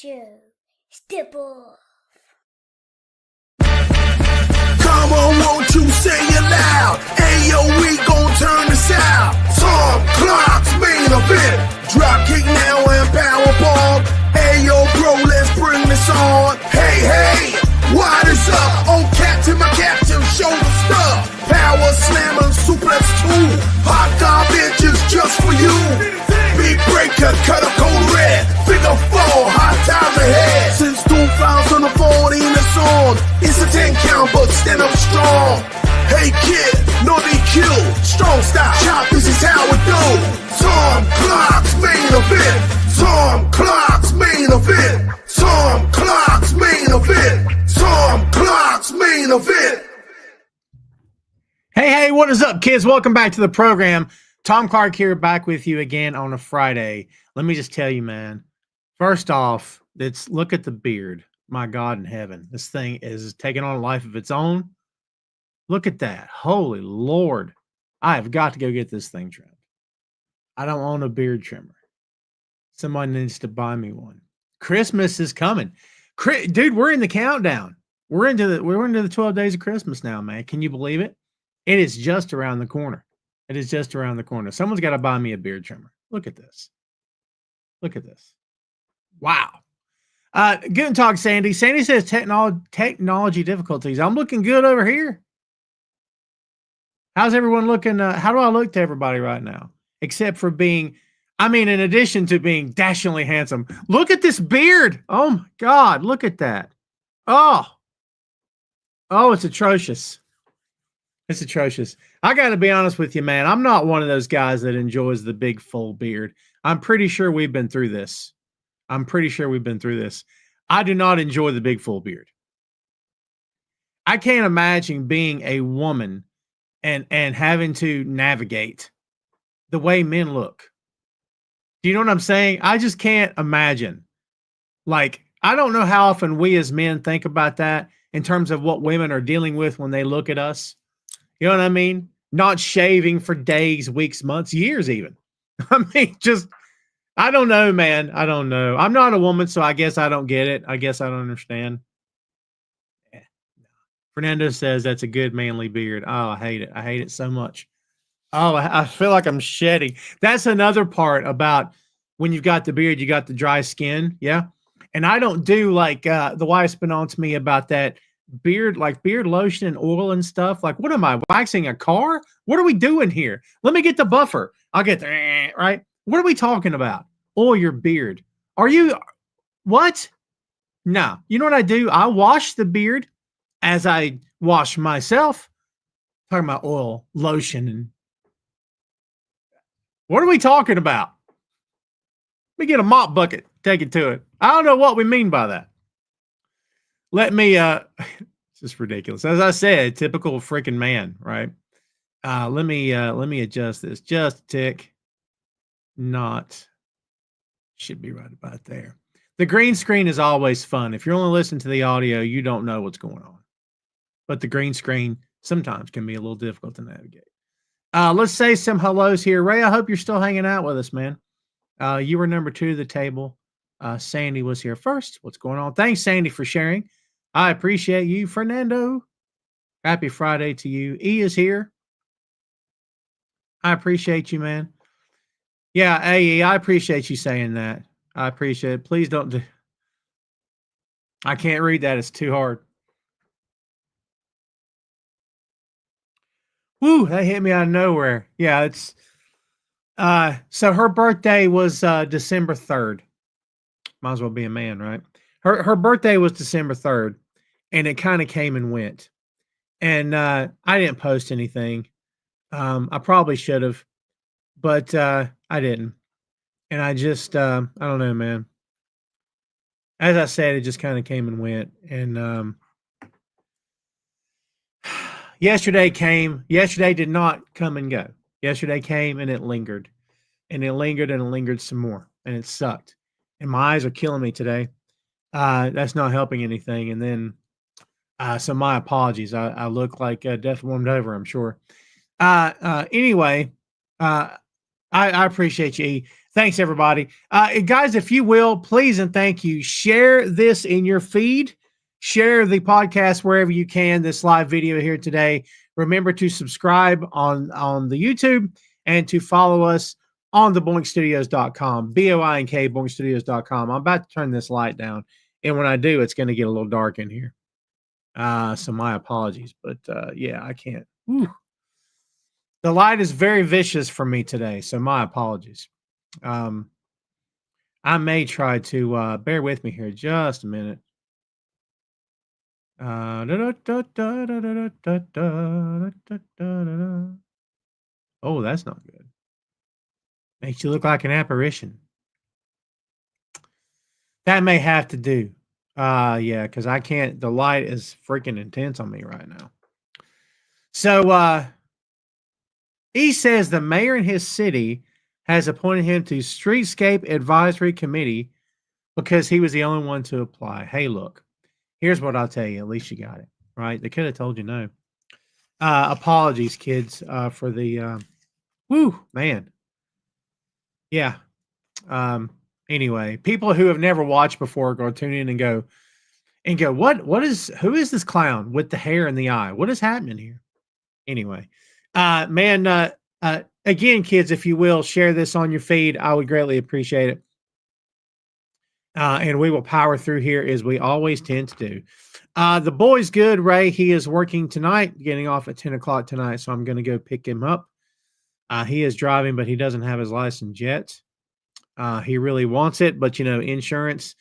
show. Step off. Come on, won't you say it loud? Ayo, we gon' turn this out. Tom Clark's main event. Dropkick now and Powerbomb. Ayo, bro, let's bring this on. Hey, hey, what is up? Oh, Captain, my captain, show the stuff. Power slammer, suplex 2. Hot garbage just for you. Big breaker, cut a cold red. Figure 4, hot times ahead. Since 2014, it's on. It's a 10 count, but stand up strong. Hey kid, no DQ, strong style. Chop, this is how it do. Tom Clark's main event. Tom Clark's main event. Tom Clark's main event. Tom Clark's main event. Hey, what is up, kids? Welcome back to the program. Tom Clark here, back with you again on a Friday. Let me just tell you, man. First off, look at the beard. My God in heaven. This thing is taking on a life of its own. Look at that. Holy Lord. I have got to go get this thing trimmed. I don't own a beard trimmer. Somebody needs to buy me one. Christmas is coming. Dude, we're in the countdown. We're into the 12 days of Christmas now, man. Can you believe it? It is just around the corner. It is just around the corner. Someone's got to buy me a beard trimmer. Look at this. Look at this. Wow. Good talk, Sandy. Sandy says technology difficulties. I'm looking good over here. How's everyone looking? How do I look to everybody right now? Except for being, in addition to being dashingly handsome. Look at this beard. Oh, my God. Look at that. Oh, it's atrocious. It's atrocious. I got to be honest with you, man. I'm not one of those guys that enjoys the big full beard. I'm pretty sure we've been through this. I do not enjoy the big full beard. I can't imagine being a woman and having to navigate the way men look. Do you know what I'm saying? I just can't imagine. Like, I don't know how often we as men think about that in terms of what women are dealing with when they look at us. You know what I mean? Not shaving for days, weeks, months, years even. I don't know, man. I don't know. I'm not a woman, so I guess I don't get it. I guess I don't understand. Yeah. Fernando says that's a good manly beard. Oh, I hate it. I hate it so much. Oh, I feel like I'm shedding. That's another part about when you've got the beard, you got the dry skin. Yeah. And I don't do like the wife's been on to me about that beard, like beard lotion and oil and stuff. Like, what am I, waxing a car? What are we doing here? Let me get the buffer. I'll get the right. What are we talking about? Oil your beard. Are you what? No. You know what I do? I wash the beard as I wash myself. Talking about oil, lotion, and what are we talking about? Let me get a mop bucket, take it to it. I don't know what we mean by that. Let me it's just ridiculous. As I said, typical freaking man, right? Let me adjust this just a tick. Not should be right about there. The green screen is always fun. If you're only listening to the audio, you don't know what's going on. But the green screen sometimes can be a little difficult to navigate. Let's say some hellos here. Ray, I hope you're still hanging out with us, man. You were number 2 to the table. Sandy was here first. What's going on? Thanks, Sandy, for sharing. I appreciate you. Fernando, happy Friday to you. E is here. I appreciate you, man. Yeah, AE, I appreciate you saying that. I appreciate it. Please don't do. I can't read that. It's too hard. Woo, that hit me out of nowhere. Yeah, it's so her birthday was December 3rd. Might as well be a man, right? Her birthday was December 3rd, and it kind of came and went. And I didn't post anything. I probably should have, but I didn't. And I just I don't know, man. As I said, it just kind of came and went. And yesterday came. Yesterday did not come and go. Yesterday came and it lingered. And it lingered and it lingered some more. And it sucked. And my eyes are killing me today. That's not helping anything. And then so my apologies. I look like death warmed over, I'm sure. Anyway, I appreciate you, E. Thanks, everybody. Guys, if you will, please and thank you, share this in your feed. Share the podcast wherever you can, this live video here today. Remember to subscribe on the YouTube and to follow us on the boinkstudios.com, BOINK, boinkstudios.com. I'm about to turn this light down. And when I do, it's going to get a little dark in here. So my apologies. But yeah, I can't. Whew. The light is very vicious for me today. So my apologies. I may try to bear with me here just a minute. Oh, that's not good. Makes you look like an apparition. That may have to do. Yeah, because I can't. The light is freaking intense on me right now. So he says the mayor in his city has appointed him to Streetscape Advisory Committee because he was the only one to apply. Hey, look, here's what I'll tell you. At least you got it, right? They could have told you no. Apologies, kids, for the man. Yeah. Anyway, people who have never watched before go tune in and go, who is this clown with the hair and the eye? What is happening here? Anyway, again, kids, if you will, share this on your feed. I would greatly appreciate it. And we will power through here as we always tend to do. The boy's good, Ray. He is working tonight, getting off at 10 o'clock tonight. So I'm going to go pick him up. He is driving, but he doesn't have his license yet. He really wants it, but insurance,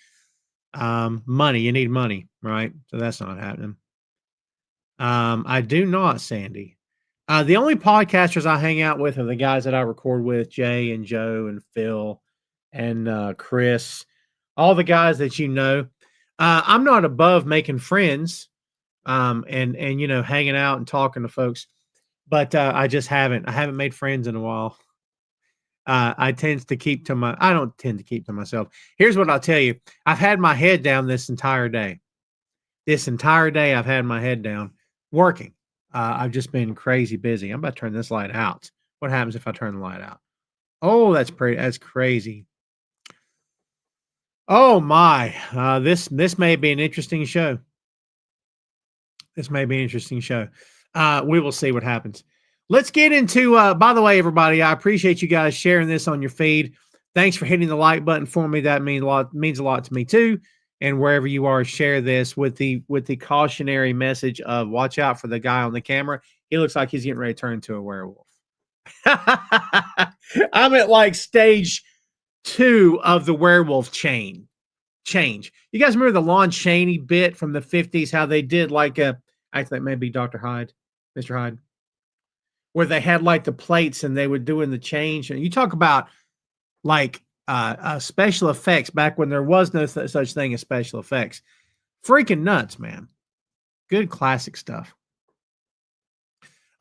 money, you need money, right? So that's not happening. I do not, Sandy. The only podcasters I hang out with are the guys that I record with, Jay and Joe and Phil and Chris, all the guys that you know. I'm not above making friends and hanging out and talking to folks, but I just haven't. I haven't made friends in a while. I don't tend to keep to myself. Here's what I'll tell you. I've had my head down this entire day. This entire day I've had my head down working. I've just been crazy busy. I'm about to turn this light out. What happens if I turn the light out? Oh, that's crazy. Oh my, this may be an interesting show. We will see what happens. Let's get into, by the way, everybody, I appreciate you guys sharing this on your feed. Thanks for hitting the like button for me. That means a lot to me too. And wherever you are, share this with the cautionary message of watch out for the guy on the camera. He looks like he's getting ready to turn into a werewolf. I'm at like stage 2 of the werewolf change. You guys remember the Lon Chaney bit from the 50s, how they did like actually that may be Dr. Hyde, Mr. Hyde, where they had like the plates and they were doing the change. And you talk about like special effects back when there was no such thing as special effects. Freaking nuts, man. Good classic stuff.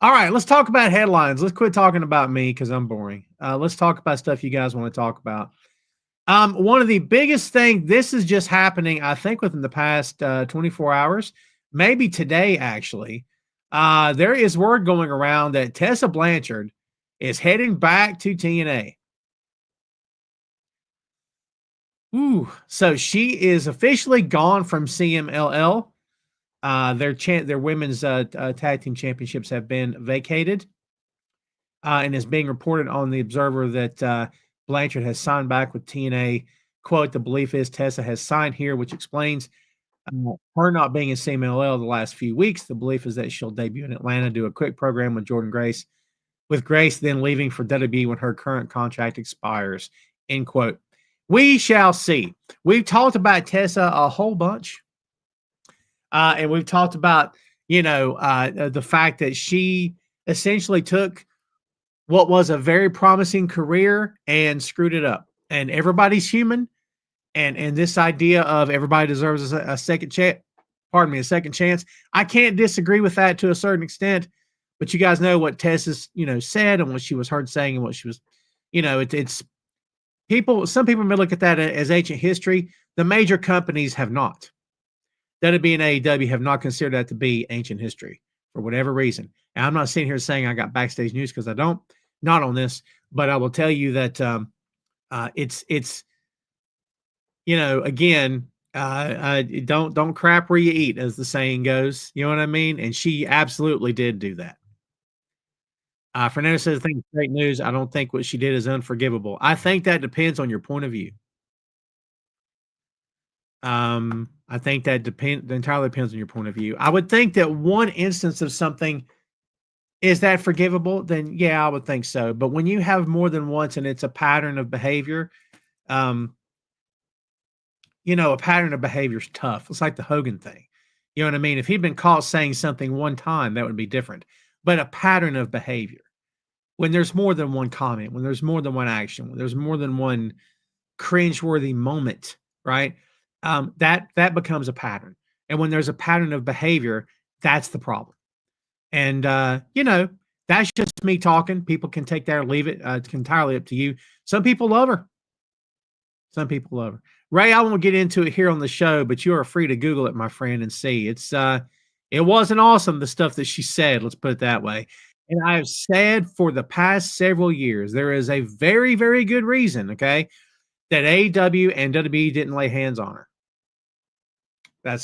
All right, let's talk about headlines. Let's quit talking about me because I'm boring. Let's talk about stuff you guys want to talk about. One of the biggest things, this is just happening, I think, within the past 24 hours, maybe today, actually. There is word going around that Tessa Blanchard is heading back to TNA. So she is officially gone from CMLL. Their women's tag team championships have been vacated. And it's being reported on the Observer that Blanchard has signed back with TNA. Quote, the belief is Tessa has signed here, which explains her not being in CMLL the last few weeks. The belief is that she'll debut in Atlanta, do a quick program with Jordan Grace, with Grace then leaving for WWE when her current contract expires, end quote. We shall see. We've talked about Tessa a whole bunch. And we've talked about, the fact that she essentially took what was a very promising career and screwed it up. And everybody's human. And this idea of everybody deserves a second chance. A second chance. I can't disagree with that to a certain extent. But you guys know what Tessa's, said and what she was heard saying and what she was, it's people. Some people may look at that as ancient history. The major companies have not. WWE and AEW have not considered that to be ancient history for whatever reason. And I'm not sitting here saying I got backstage news because I don't. Not on this, but I will tell you that It's again, don't crap where you eat, as the saying goes. You know what I mean? And she absolutely did do that. Fernando says, "I think it's great news. I don't think what she did is unforgivable." I think that depends on your point of view. I think that entirely depends on your point of view. I would think that one instance of something is that forgivable, then yeah, I would think so. But when you have more than once and it's a pattern of behavior, um, a pattern of behavior is tough. It's like the Hogan thing. You know what I mean? If he'd been caught saying something one time, that would be different. But a pattern of behavior, when there's more than one comment, when there's more than one action, when there's more than one cringeworthy moment, right? That becomes a pattern. And when there's a pattern of behavior, that's the problem. And that's just me talking. People can take that or leave it. It's entirely up to you. Some people love her. Some people love her. Ray, I won't get into it here on the show, but you are free to Google it, my friend, and see. It wasn't awesome, the stuff that she said, let's put it that way. And I've said for the past several years, there is a very, very good reason, okay, that AEW and WWE didn't lay hands on her.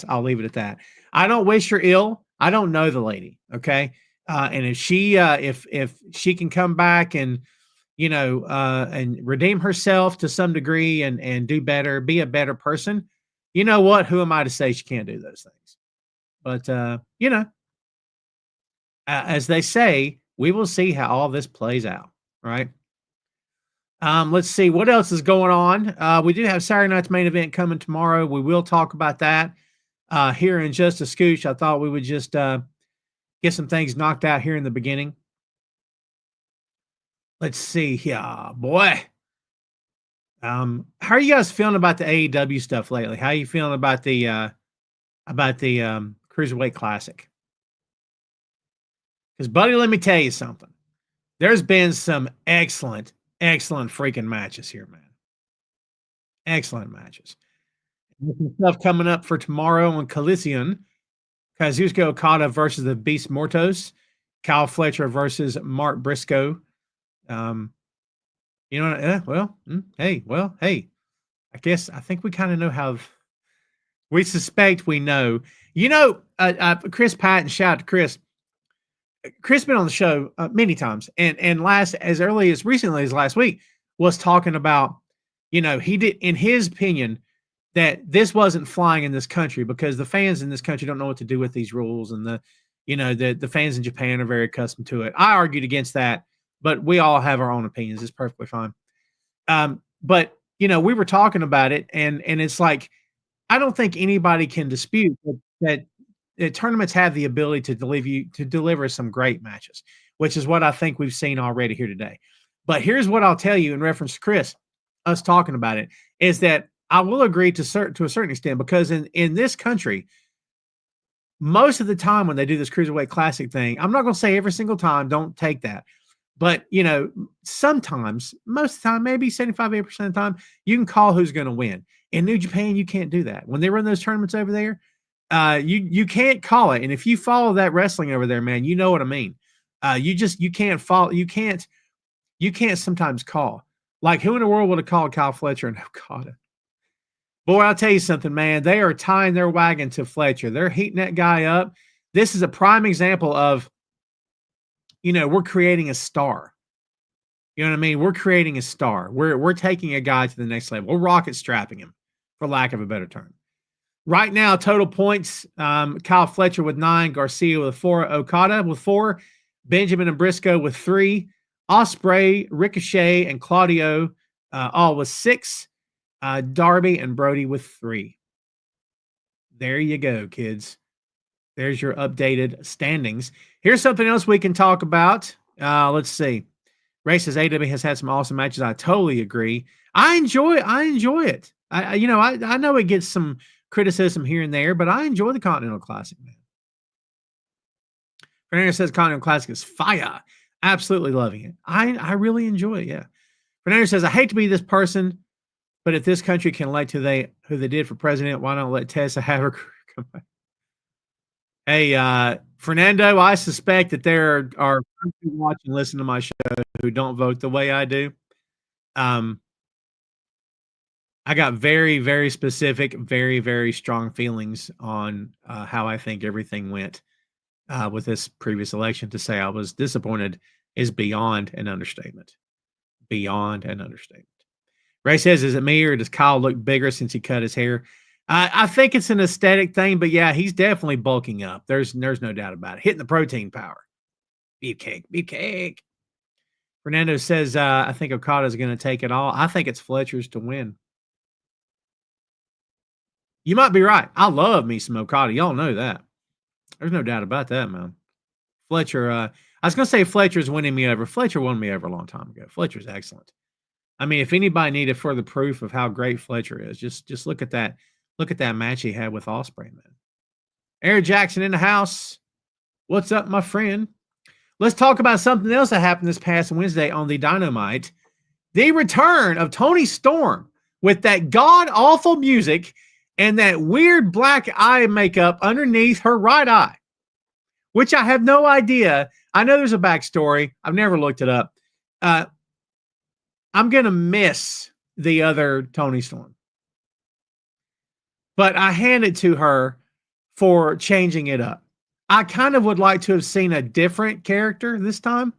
I'll leave it at that. I don't wish her ill. I don't know the lady, okay? And if she can come back and and redeem herself to some degree and do better, be a better person, you know what? Who am I to say she can't do those things? But as they say, we will see how all this plays out, right? Let's see what else is going on. We do have Saturday night's main event coming tomorrow. We will talk about that here in just a scooch. I thought we would just get some things knocked out here in the beginning. Let's see here, boy. How are you guys feeling about the AEW stuff lately? How are you feeling about the Cruiserweight Classic? Because, buddy, let me tell you something. There's been some excellent freaking matches here, man. Excellent matches. Some stuff coming up for tomorrow on Coliseum. Kazuchika Okada versus the Beast Mortos. Kyle Fletcher versus Mark Briscoe. Hey, I guess I think we kind of know how. We suspect we know. Chris Patton, shout out to Chris. Chris been on the show many times, and as early as recently as last week was talking about, he did, in his opinion, that this wasn't flying in this country because the fans in this country don't know what to do with these rules, and the fans in Japan are very accustomed to it. I argued against that, but we all have our own opinions. It's perfectly fine. But we were talking about it, and it's like, I don't think anybody can dispute that tournaments have the ability to deliver some great matches, which is what I think we've seen already here today. But here's what I'll tell you in reference to Chris, us talking about it, is that I will agree to a certain extent, because in this country, most of the time when they do this Cruiserweight Classic thing, I'm not going to say every single time, don't take that. But, sometimes, most of the time, maybe 75, 80% of the time, you can call who's going to win. In New Japan, you can't do that. When they run those tournaments over there, you can't call it. And if you follow that wrestling over there, man, you know what I mean. You can't follow. You can't sometimes call. Like, who in the world would have called Kyle Fletcher and Okada? Boy, I'll tell you something, man. They are tying their wagon to Fletcher. They're heating that guy up. This is a prime example of, we're creating a star. You know what I mean? We're creating a star. We're taking a guy to the next level. We're rocket strapping him, for lack of a better term. Right now, total points, Kyle Fletcher with 9, Garcia with 4, Okada with 4, Benjamin and Briscoe with 3, Ospreay, Ricochet, and Claudio all with 6, Darby and Brody with 3. There you go, kids. There's your updated standings. Here's something else we can talk about. Let's see. Ray says AW has had some awesome matches. I totally agree. I enjoy it. I know it gets some criticism here and there, but I enjoy the Continental Classic, man. Fernando says Continental Classic is fire. Absolutely loving it. I really enjoy it, yeah. Fernando says, I hate to be this person, but if this country can elect who they did for president, why not let Tessa have her career come back? Hey, Fernando, I suspect that there are people watching, listen to my show who don't vote the way I do. I got very, very specific, very, very strong feelings on how I think everything went with this previous election. To say I was disappointed is beyond an understatement. Beyond an understatement. Ray says, "Is it me or does Kyle look bigger since he cut his hair?" I think it's an aesthetic thing, but yeah, he's definitely bulking up. There's no doubt about it. Hitting the protein power. Beefcake, beefcake. Fernando says, "I think Okada's going to take it all. I think it's Fletcher's to win." You might be right. I love me some Okada. Y'all know that. There's no doubt about that, man. Fletcher, I was going to say Fletcher's winning me over. Fletcher won me over a long time ago. Fletcher's excellent. I mean, if anybody needed further proof of how great Fletcher is, just look at that. Look at that match he had with Ospreay, man. Eric Jackson in the house. What's up, my friend? Let's talk about something else that happened this past Wednesday on the Dynamite. The return of Toni Storm with that god-awful music and that weird black eye makeup underneath her right eye, which I have no idea. I know there's a backstory. I've never looked it up. I'm going to miss the other Toni Storm. But I hand it to her for changing it up. I kind of would like to have seen a different character this time.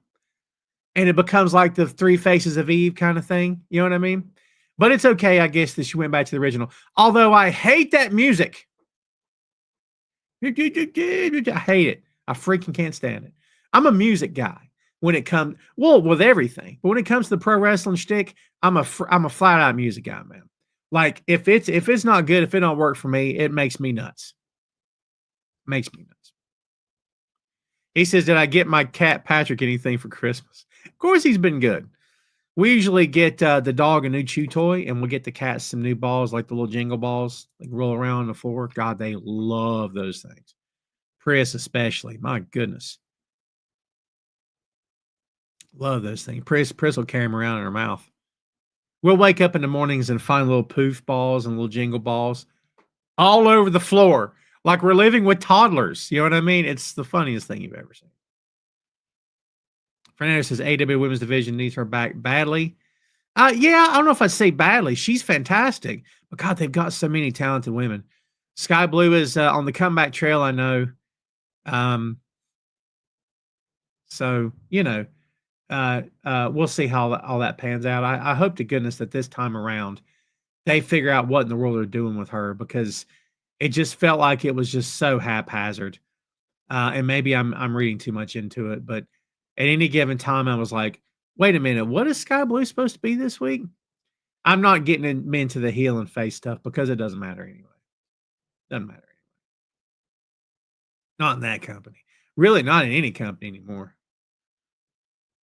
And it becomes like the Three Faces of Eve kind of thing. You know what I mean? But it's okay, I guess, that she went back to the original. Although I hate that music. I hate it. I freaking can't stand it. I'm a music guy when it comes, well, with everything. But when it comes to the pro wrestling shtick, I'm a flat out music guy, man. Like if it's not good, if it don't work for me, it makes me nuts. Makes me nuts. He says, "Did I get my cat Patrick anything for Christmas?" Of course, he's been good. We usually get the dog a new chew toy, and we'll get the cat some new balls, like the little jingle balls, like roll around on the floor. God, they love those things. Prius especially. My goodness. Love those things. Prius will carry them around in her mouth. We'll wake up in the mornings and find little poof balls and little jingle balls all over the floor, like we're living with toddlers. You know what I mean? It's the funniest thing you've ever seen. Fernando says AW Women's Division needs her back badly. Yeah, I don't know if I'd say badly. She's fantastic. But God, they've got so many talented women. Sky Blue is on the comeback trail, I know. So, you know, we'll see how all that pans out. I hope to goodness that this time around they figure out what in the world they're doing with her, because it just felt like it was just so haphazard. And maybe I'm reading too much into it, but at any given time, I was like, wait a minute, what is Sky Blue supposed to be this week? I'm not getting into the heel and face stuff because it doesn't matter anyway. Doesn't matter anyway. Not in that company. Really, not in any company anymore.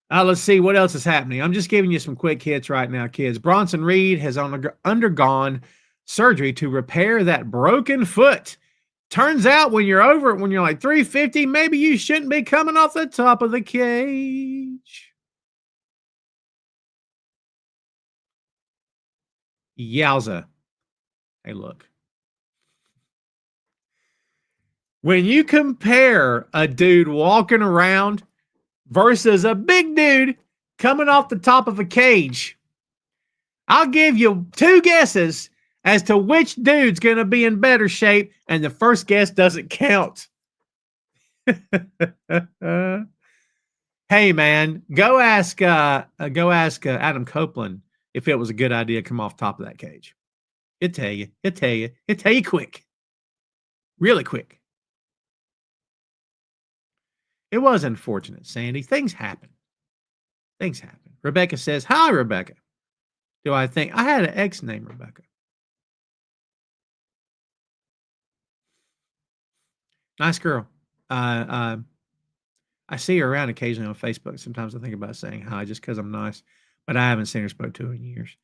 Let's see what else is happening. I'm just giving you some quick hits right now, kids. Bronson Reed has undergone surgery to repair that broken foot. Turns out when you're like 350, maybe you shouldn't be coming off the top of the cage. Yowza. Hey, look. When you compare a dude walking around versus a big dude coming off the top of a cage, I'll give you two guesses as to which dude's going to be in better shape, and the first guess doesn't count. Hey, man, go ask Adam Copeland if it was a good idea to come off top of that cage. He'll tell you. He'll tell you quick. Really quick. It was unfortunate, Sandy. Things happen. Rebecca says, "Hi, Rebecca. Do I think I had an ex named Rebecca?" Nice girl. I see her around occasionally on Facebook. Sometimes I think about saying hi just because I'm nice, but I haven't seen her, spoke to her in years.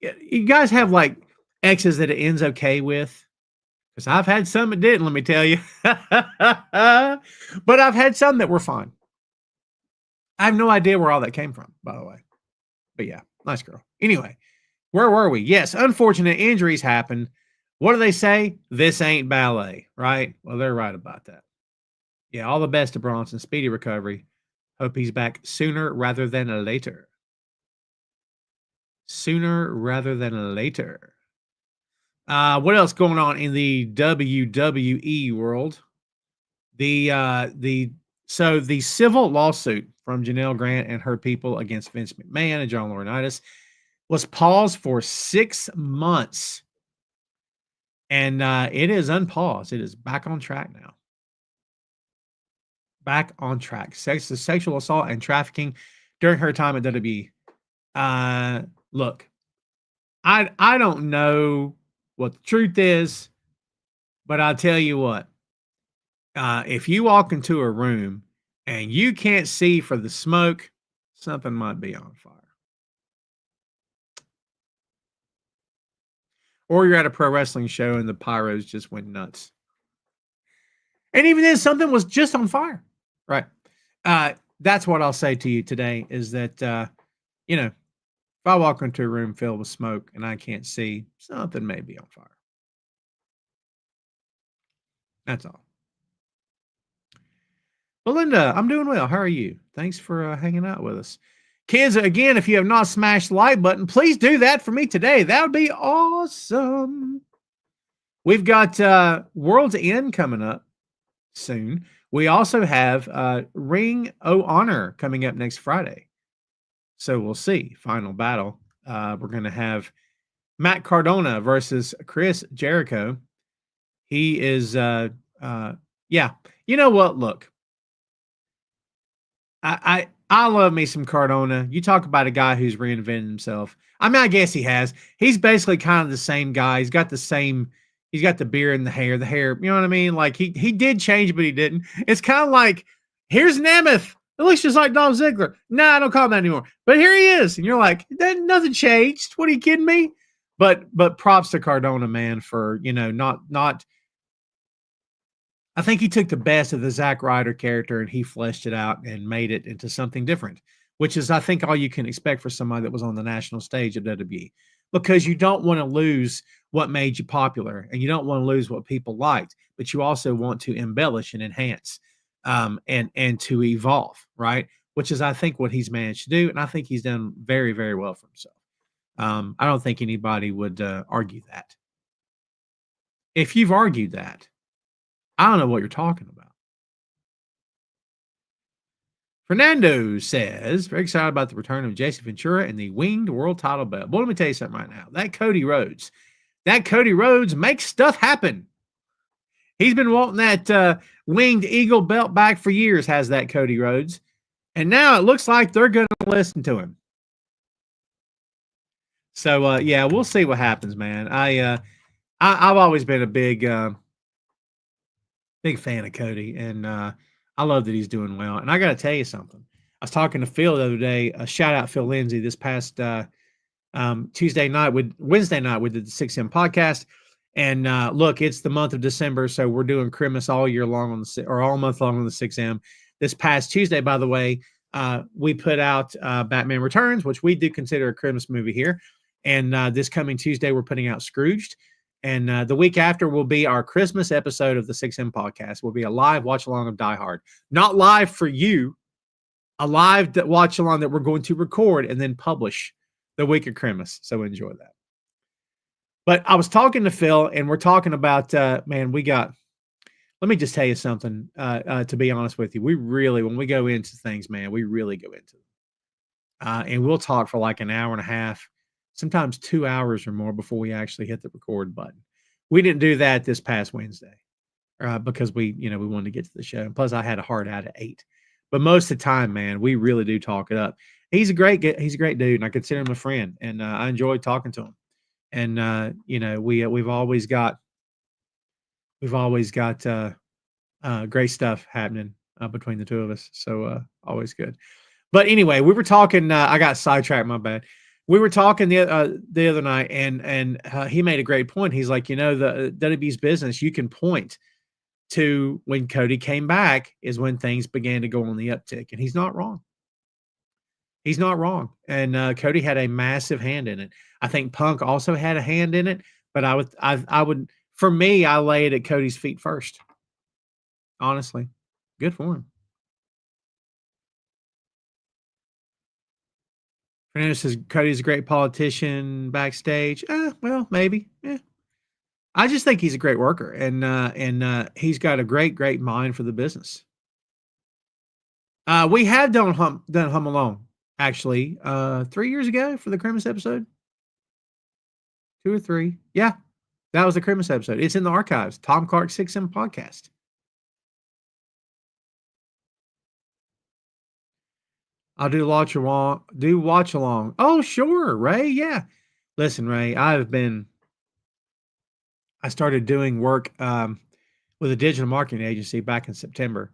You guys have like exes that it ends okay with? Because I've had some that didn't, let me tell you. But I've had some that were fine. I have no idea where all that came from, by the way. But yeah, nice girl. Anyway, where were we? Yes, unfortunate injuries happen. What do they say? This ain't ballet, right? Well, they're right about that. Yeah, all the best to Bronson. Speedy recovery. Hope he's back sooner rather than later. sooner rather than later. What else going on in the WWE world? The civil lawsuit from Janelle Grant and her people against Vince McMahon and John Laurinaitis was paused for 6 months, and it is unpaused. It is back on track now. Back on track. Sexual assault and trafficking during her time at WWE. Look, I don't know what the truth is, but I'll tell you what. If you walk into a room and you can't see for the smoke, something might be on fire. Or you're at a pro wrestling show and the pyros just went nuts. And even then, something was just on fire. Right. That's what I'll say to you today is that, if I walk into a room filled with smoke and I can't see, something may be on fire. That's all. Belinda, I'm doing well. How are you? Thanks for hanging out with us. Kids, again, if you have not smashed the like button, please do that for me today. That would be awesome. We've got World's End coming up soon. We also have Ring of Honor coming up next Friday. So we'll see. Final battle. We're going to have Matt Cardona versus Chris Jericho. He is, yeah. You know what? Look, I love me some Cardona. You talk about a guy who's reinvented himself. I mean, I guess he has. He's basically kind of the same guy. He's got the beard and the hair, you know what I mean? Like he did change, but he didn't. It's kind of like, here's Nemeth. It looks just like Dolph Ziggler. Nah, I don't call him that anymore. But here he is. And you're like, nothing changed. What, are you kidding me? But props to Cardona, man, for, not I think he took the best of the Zack Ryder character and he fleshed it out and made it into something different, which is, I think, all you can expect for somebody that was on the national stage of WWE, because you don't want to lose what made you popular and you don't want to lose what people liked, but you also want to embellish and enhance and to evolve, right? Which is, I think, what he's managed to do. And I think he's done very, very well for himself. I don't think anybody would argue that. If you've argued that, I don't know what you're talking about. Fernando says, very excited about the return of Jesse Ventura and the winged world title belt. Boy, let me tell you something right now. That Cody Rhodes makes stuff happen. He's been wanting that winged eagle belt back for years, has that Cody Rhodes. And now it looks like they're going to listen to him. So, yeah, we'll see what happens, man. I've always been a big fan of Cody, and I love that he's doing well. And I got to tell you something. I was talking to Phil the other day. Shout out Phil Lindsay. This past Wednesday night we did the 6M podcast. And look, it's the month of December, so we're doing Christmas all year long all month long on the 6M. This past Tuesday, by the way, we put out Batman Returns, which we do consider a Christmas movie here. And this coming Tuesday, we're putting out Scrooged. And the week after will be our Christmas episode of the 6M podcast. Will be a live watch along of Die Hard. Not live for you, a live watch along that we're going to record and then publish the week of Christmas. So enjoy that. But I was talking to Phil, and we're talking about, let me just tell you something, to be honest with you. We really, when we go into things, man, we really go into them. And we'll talk for like an hour and a half, sometimes 2 hours or more before we actually hit the record button. We didn't do that this past Wednesday because we wanted to get to the show. And plus, I had a hard out at 8. But most of the time, man, we really do talk it up. He's a great dude, and I consider him a friend, and I enjoy talking to him. And we've always got great stuff happening between the two of us. So always good. But anyway, we were talking. I got sidetracked. My bad. We were talking the other night, and he made a great point. He's like, the WWE's business, you can point to when Cody came back is when things began to go on the uptick, and he's not wrong. He's not wrong. And Cody had a massive hand in it. I think Punk also had a hand in it, but I would, for me, I lay it at Cody's feet first. Honestly, good for him. Fernando says Cody's a great politician backstage. Well, maybe. I just think he's a great worker, and he's got a great mind for the business. We have done Home Alone actually 3 years ago for the Christmas episode. 2 or 3. Yeah, that was the Christmas episode. It's in the archives. Tom Clark 6M podcast. I'll do watch along. Do watch along. Oh, sure, Ray. Yeah. Listen, Ray, I started doing work with a digital marketing agency back in September.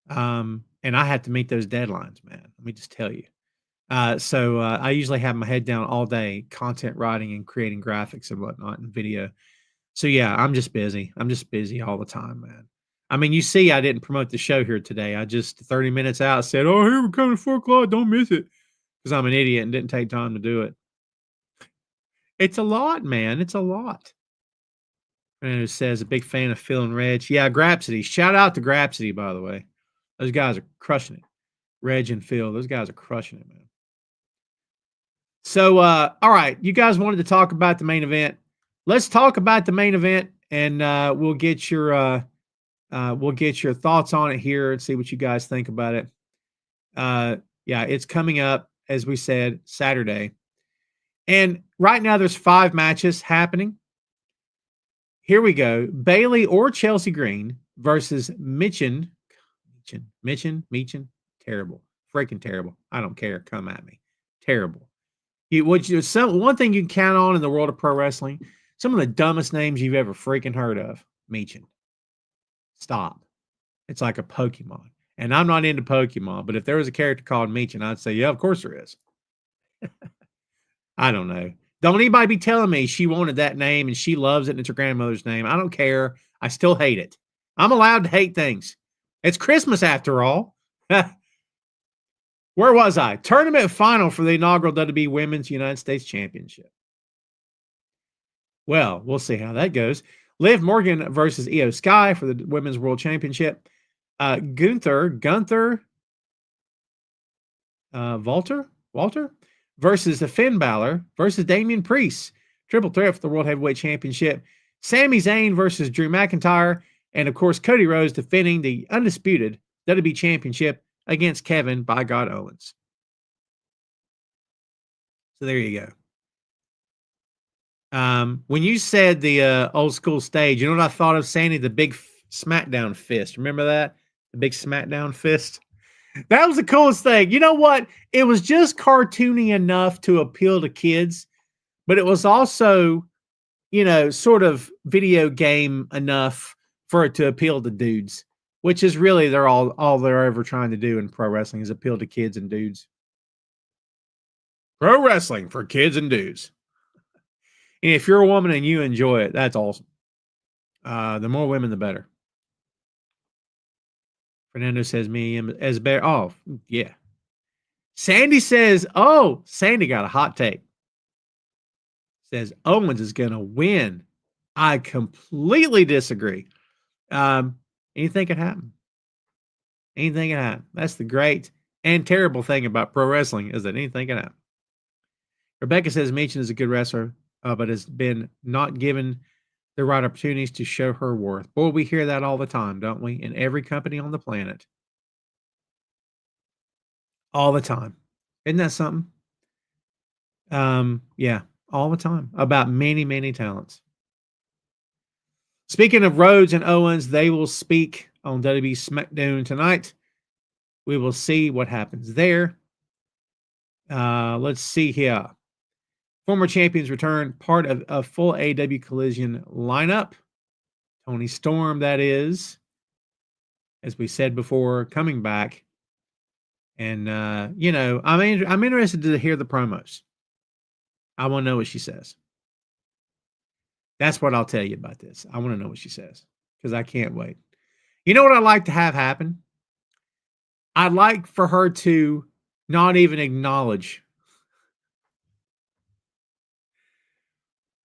And I had to meet those deadlines, man. Let me just tell you. So I usually have my head down all day, content writing and creating graphics and whatnot and video. So yeah, I'm just busy. I'm just busy all the time, man. I mean, you see, I didn't promote the show here today. I just 30 minutes out said, "Oh, here we're coming at 4 o'clock. Don't miss it," because I'm an idiot and didn't take time to do it. It's a lot, man. It's a lot. And it says a big fan of Phil and Reg. Yeah, Grapsity. Shout out to Grapsity, by the way. Those guys are crushing it. Reg and Phil, those guys are crushing it, man. So, all right, you guys wanted to talk about the main event. Let's talk about the main event, and we'll get your thoughts on it here and see what you guys think about it. Yeah, it's coming up, as we said, Saturday. And right now there's 5 matches happening. Here we go. Bailey or Chelsea Green versus Michin. Terrible. Freaking terrible. I don't care. Come at me. Terrible. One thing you can count on in the world of pro wrestling, some of the dumbest names you've ever freaking heard of. Michin. Stop. It's like a Pokemon. And I'm not into Pokemon, but if there was a character called Michin, I'd say, yeah, of course there is. I don't know. Don't anybody be telling me she wanted that name and she loves it and it's her grandmother's name. I don't care. I still hate it. I'm allowed to hate things. It's Christmas after all. Where was I? Tournament final for the inaugural WWE Women's United States Championship. Well, we'll see how that goes. Liv Morgan versus Io Sky for the Women's World Championship. Gunther Walter versus the Finn Balor versus Damian Priest. Triple threat for the World Heavyweight Championship. Sami Zayn versus Drew McIntyre. And, of course, Cody Rhodes defending the undisputed WWE Championship against Kevin "By God" Owens. So there you go. When you said the old school stage, you know what I thought of, Sandy? The big SmackDown fist. Remember that? The big SmackDown fist? That was the coolest thing. You know what? It was just cartoony enough to appeal to kids, but it was also, sort of video game enough for it to appeal to dudes, which is really they're all they're ever trying to do in pro wrestling is appeal to kids and dudes. Pro wrestling for kids and dudes. And if you're a woman and you enjoy it, that's awesome. The more women, the better. Fernando says me as bear. Oh, yeah. Sandy says, Sandy got a hot take. Says Owens is going to win. I completely disagree. Anything can happen. Anything can happen. That's the great and terrible thing about pro wrestling is that anything can happen. Rebecca says Michin is a good wrestler, but has been not given the right opportunities to show her worth. Boy, we hear that all the time, don't we? In every company on the planet. All the time. Isn't that something? Yeah, all the time. About many, many talents. Speaking of Rhodes and Owens, they will speak on WWE SmackDown tonight. We will see what happens there. Let's see here. Former champions return, part of a full AW Collision lineup. Tony Storm, that is, as we said before, coming back. And, I'm interested to hear the promos. I want to know what she says. That's what I'll tell you about this. I want to know what she says because I can't wait. You know what I'd like to have happen? I'd like for her to not even acknowledge.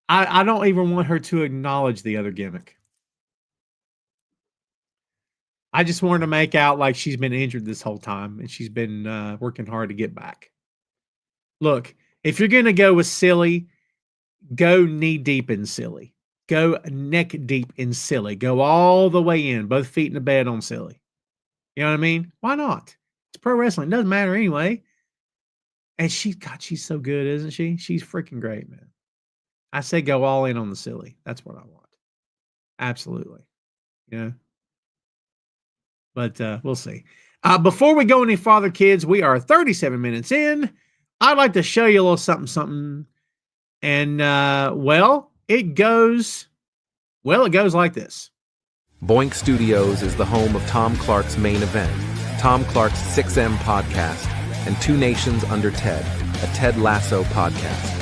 I don't even want her to acknowledge the other gimmick. I just want her to make out like she's been injured this whole time and she's been working hard to get back. Look, If you're going to go with silly, go knee deep in silly. Go neck deep in silly. Go all the way in, both feet in the bed on silly. You know what I mean? Why not? It's pro wrestling. It doesn't matter anyway. And she's so good, isn't she? She's freaking great, man. I say go all in on the silly. That's what I want. Absolutely. You know? But we'll see. Before we go any farther, kids, we are 37 minutes in. I'd like to show you a little something. And, it goes like this. Boink Studios is the home of Tom Clark's Main Event, Tom Clark's 6M podcast, and Two Nations Under Ted, a Ted Lasso podcast.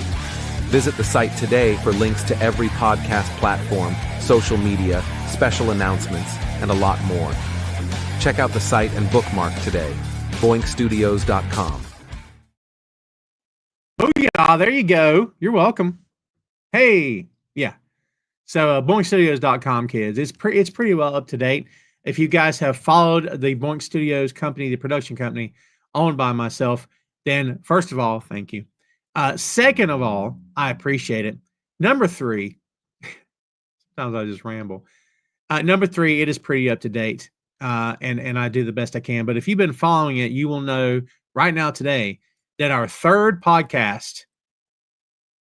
Visit the site today for links to every podcast platform, social media, special announcements, and a lot more. Check out the site and bookmark today, boinkstudios.com. Oh, yeah, there you go. You're welcome. Hey, yeah. So boinkstudios.com, kids. It's pretty well up to date. If you guys have followed the Boink Studios company, the production company owned by myself, then first of all, thank you. Second of all, I appreciate it. Number 3, sometimes I just ramble. Number 3, it is pretty up to date. And I do the best I can. But if you've been following it, you will know right now today that our third podcast,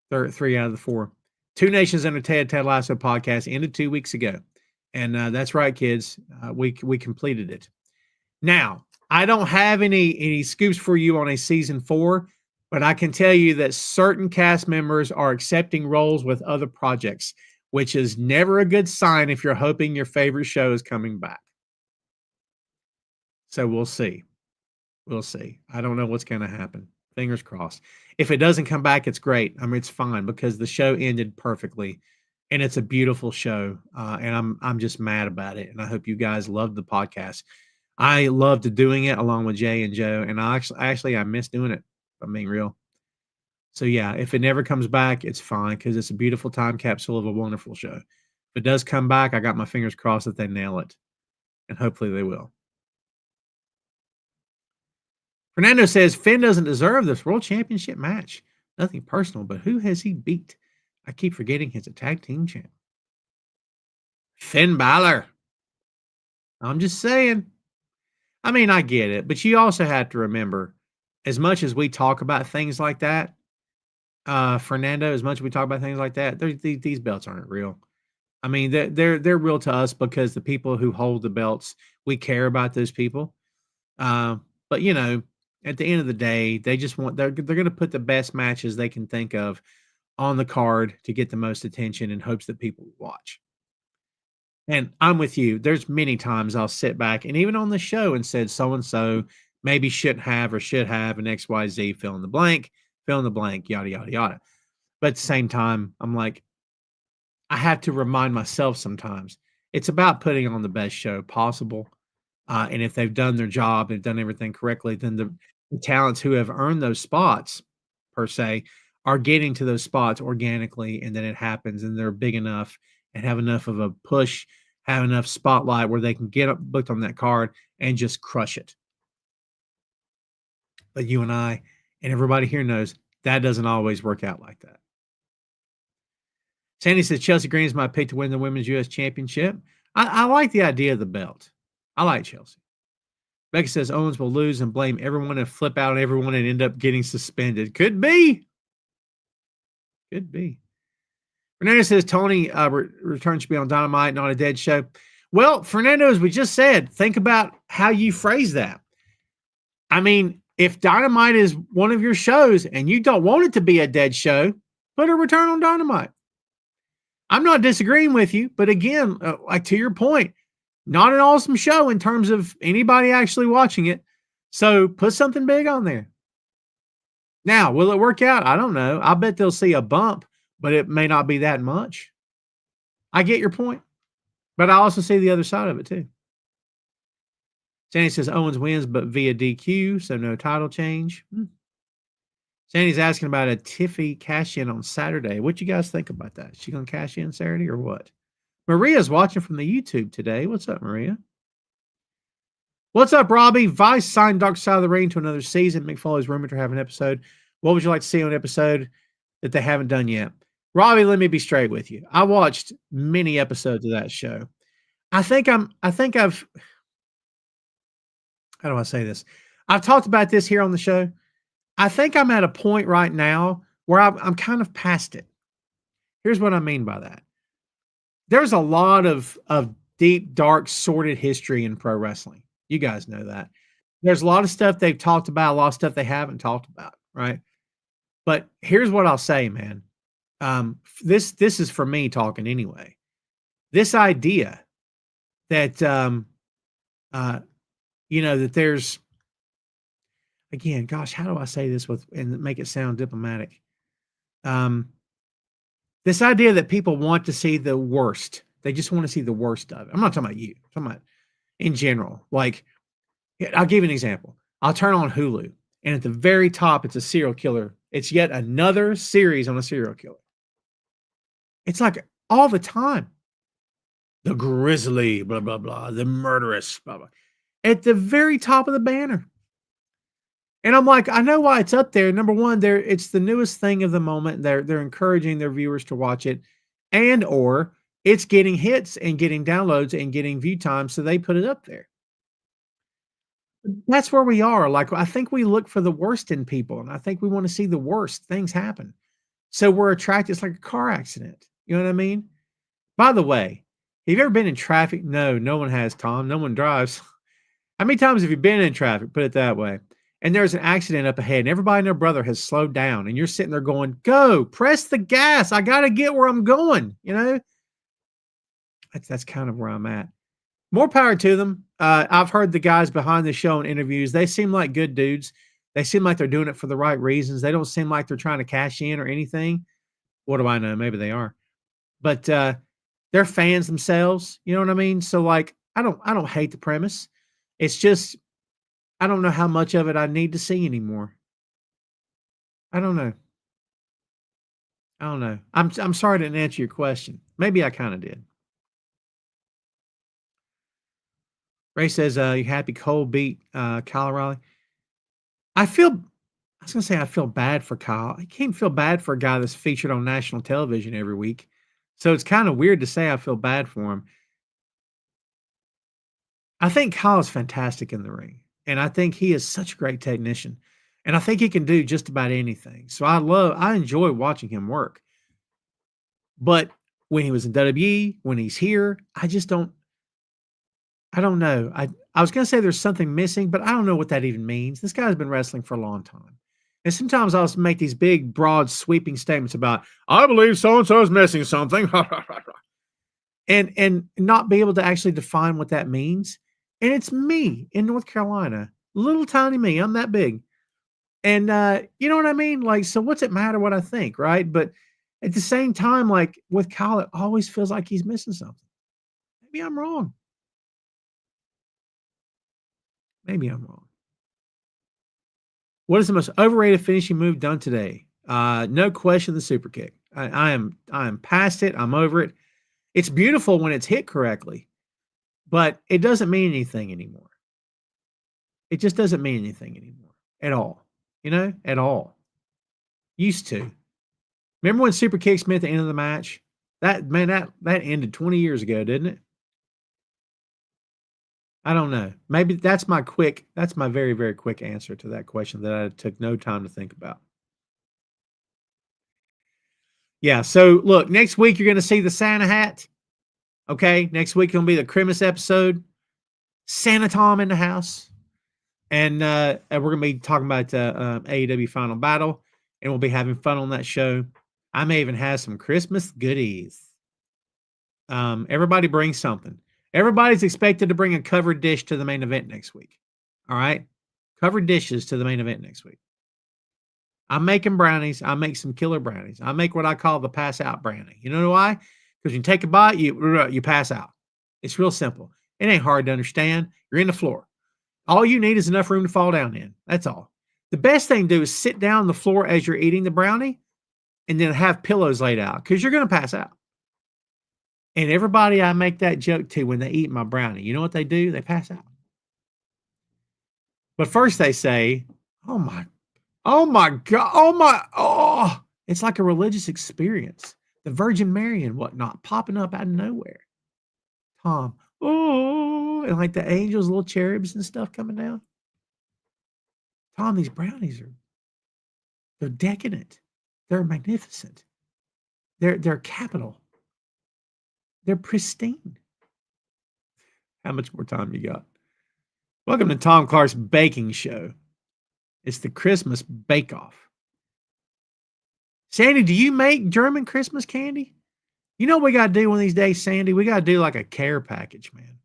3 out of the 4, Two Nations Under Ted Lasso podcast ended 2 weeks ago. And that's right, kids. We completed it. Now, I don't have any scoops for you on a season 4, but I can tell you that certain cast members are accepting roles with other projects, which is never a good sign if you're hoping your favorite show is coming back. So we'll see. We'll see. I don't know what's going to happen. Fingers crossed. If it doesn't come back, it's great. I mean, it's fine because the show ended perfectly, and it's a beautiful show. And I'm just mad about it. And I hope you guys loved the podcast. I loved doing it along with Jay and Joe, and I miss doing it. If I'm being real. So yeah, if it never comes back, it's fine because it's a beautiful time capsule of a wonderful show. If it does come back, I got my fingers crossed that they nail it, and hopefully they will. Fernando says Finn doesn't deserve this world championship match. Nothing personal, but who has he beat? I keep forgetting he's a tag team champ. Finn Balor. I'm just saying. I mean, I get it, but you also have to remember, as much as we talk about things like that, Fernando, as much as we talk about things like that, these belts aren't real. I mean, they're real to us because the people who hold the belts, we care about those people. But you know, at the end of the day, they just they're going to put the best matches they can think of on the card to get the most attention in hopes that people watch. And I'm with you. There's many times I'll sit back and even on the show and said so-and-so maybe shouldn't have or should have an XYZ fill in the blank, yada, yada, yada. But at the same time, I'm like, I have to remind myself sometimes it's about putting on the best show possible. And if they've done their job and done everything correctly, then the talents who have earned those spots, per se, are getting to those spots organically, and then it happens, and they're big enough and have enough of a push, have enough spotlight where they can get booked on that card and just crush it. But you and I and everybody here knows that doesn't always work out like that. Sandy says Chelsea Green is my pick to win the Women's U.S. Championship. I like the idea of the belt. I like Chelsea. Becca says Owens will lose and blame everyone and flip out on everyone and end up getting suspended. Could be. Could be. Fernando says Tony return should be on Dynamite, not a dead show. Well, Fernando, as we just said, think about how you phrase that. I mean, if Dynamite is one of your shows and you don't want it to be a dead show, put a return on Dynamite. I'm not disagreeing with you, but again, like to your point, not an awesome show in terms of anybody actually watching it. So put something big on there. Now, will it work out? I don't know. I bet they'll see a bump, but it may not be that much. I get your point, but I also see the other side of it too. Sandy says Owens wins, but via DQ, so no title change. Sandy's asking about a Tiffy cash-in on Saturday. What you guys think about that? Is she going to cash in Saturday or what? Maria's watching from the YouTube today. What's up, Maria? What's up, Robbie? Vice signed Dark Side of the Ring to another season. Mick Foley's rumored to have an episode What would you like to see on an episode that they haven't done yet? Robbie, let me be straight with you. I watched many episodes of that show. I think I've, how do I say this? I've talked about this here on the show. I think I'm at a point right now where I'm kind of past it. Here's what I mean by that. There's a lot of deep, dark, sordid history in pro wrestling. You guys know that. There's a lot of stuff they've talked about, a lot of stuff they haven't talked about, right? But here's what I'll say, man. This is for me talking anyway. This idea that that there's, again, gosh, how do I say this and make it sound diplomatic? This idea that people want to see the worst. They just want to see the worst of it. I'm not talking about you. I'm talking about in general. Like, I'll give you an example. I'll turn on Hulu, and at the very top, it's a serial killer. It's yet another series on a serial killer. It's like all the time. The grisly, blah, blah, blah. The murderous, blah, blah. At the very top of the banner. And I'm like, I know why it's up there. Number one, it's the newest thing of the moment. They're encouraging their viewers to watch it, and or it's getting hits and getting downloads and getting view time, so they put it up there. That's where we are. Like, I think we look for the worst in people, and I think we want to see the worst things happen. So we're attracted. It's like a car accident. You know what I mean? By the way, have you ever been in traffic? No one has, Tom. No one drives. How many times have you been in traffic? Put it that way. And there's an accident up ahead, and everybody and their brother has slowed down, and you're sitting there going, go, press the gas. I got to get where I'm going. You know, that's kind of where I'm at. More power to them. I've heard the guys behind the show in interviews. They seem like good dudes. They seem like they're doing it for the right reasons. They don't seem like they're trying to cash in or anything. What do I know? Maybe they are. But they're fans themselves. You know what I mean? So, like, I don't hate the premise. It's just, I don't know how much of it I need to see anymore. I don't know. I'm sorry I didn't answer your question. Maybe I kind of did. Ray says, you happy Cole beat Kyle O'Reilly? I was going to say I feel bad for Kyle. I can't feel bad for a guy that's featured on national television every week. So it's kind of weird to say I feel bad for him. I think Kyle is fantastic in the ring. And I think he is such a great technician. And I think he can do just about anything. So I enjoy watching him work. But when he was in WWE, when he's here, I don't know. I was going to say there's something missing, but I don't know what that even means. This guy's been wrestling for a long time. And sometimes I'll make these big, broad, sweeping statements about, I believe so-and-so is missing something. and not be able to actually define what that means. And it's me in North Carolina, little tiny me. I'm that big. And you know what I mean? Like, so what's it matter what I think, right? But at the same time, like with Kyle, it always feels like he's missing something. Maybe I'm wrong. What is the most overrated finishing move done today? No question, the super kick. I am past it. I'm over it. It's beautiful when it's hit correctly, but it doesn't mean anything anymore. It just doesn't mean anything anymore at all. You know, at all. Used to. Remember when super kicks meant the end of the match? That ended 20 years ago, didn't it? I don't know. Maybe that's my very, very quick answer to that question that I took no time to think about. Yeah, so look, next week you're going to see the Santa hat. Okay, next week going to be the Christmas episode. Santa Tom in the house. And we're going to be talking about AEW Final Battle, and we'll be having fun on that show. I may even have some Christmas goodies. Everybody brings something. Everybody's expected to bring a covered dish to the main event next week. All right? Covered dishes to the main event next week. I'm making brownies. I make some killer brownies. I make what I call the pass out brownie. You know why? Because you take a bite, you pass out. It's real simple. It ain't hard to understand. You're in the floor. All you need is enough room to fall down in. That's all. The best thing to do is sit down on the floor as you're eating the brownie and then have pillows laid out because you're going to pass out. And everybody I make that joke to when they eat my brownie, you know what they do? They pass out. But first they say, oh my, Oh my God. Oh, it's like a religious experience. The Virgin Mary and whatnot popping up out of nowhere. Tom. Oh, and like the angels, little cherubs and stuff coming down. Tom, these brownies they're decadent. They're magnificent. They're capital. They're pristine. How much more time you got? Welcome to Tom Clark's Baking Show. It's the Christmas Bake Off. Sandy, do you make German Christmas candy? You know what we got to do one of these days, Sandy? We got to do like a care package, man.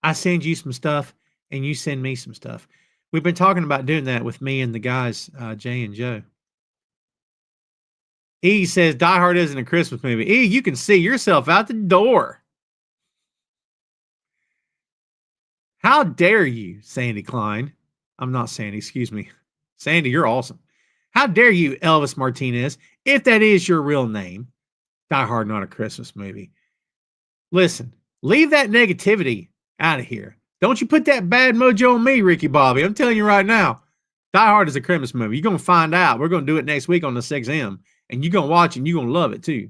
I send you some stuff and you send me some stuff. We've been talking about doing that with me and the guys, Jay and Joe. E says Die Hard isn't a Christmas movie. E, you can see yourself out the door. How dare you, Sandy Klein? I'm not Sandy, excuse me. Sandy, you're awesome. How dare you, Elvis Martinez, if that is your real name? Die Hard, not a Christmas movie. Listen, leave that negativity out of here. Don't you put that bad mojo on me, Ricky Bobby. I'm telling you right now, Die Hard is a Christmas movie. You're going to find out. We're going to do it next week on the 6M, and you're going to watch it, and you're going to love it, too.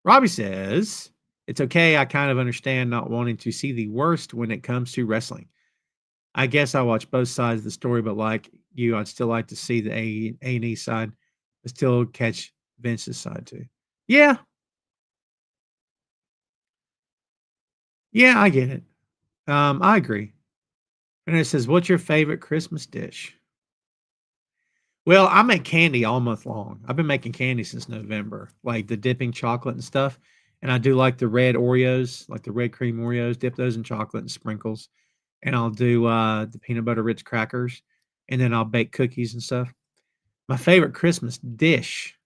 Robbie says, it's okay. I kind of understand not wanting to see the worst when it comes to wrestling. I guess I watch both sides of the story, but like you, I'd still like to see the A&E side, but still catch Vince's side, too. Yeah. Yeah, I get it. I agree. And it says, what's your favorite Christmas dish? Well, I make candy all month long. I've been making candy since November, like the dipping chocolate and stuff. And I do like the red Oreos, like the red cream Oreos, dip those in chocolate and sprinkles. And I'll do the peanut butter Ritz crackers. And then I'll bake cookies and stuff. My favorite Christmas dish.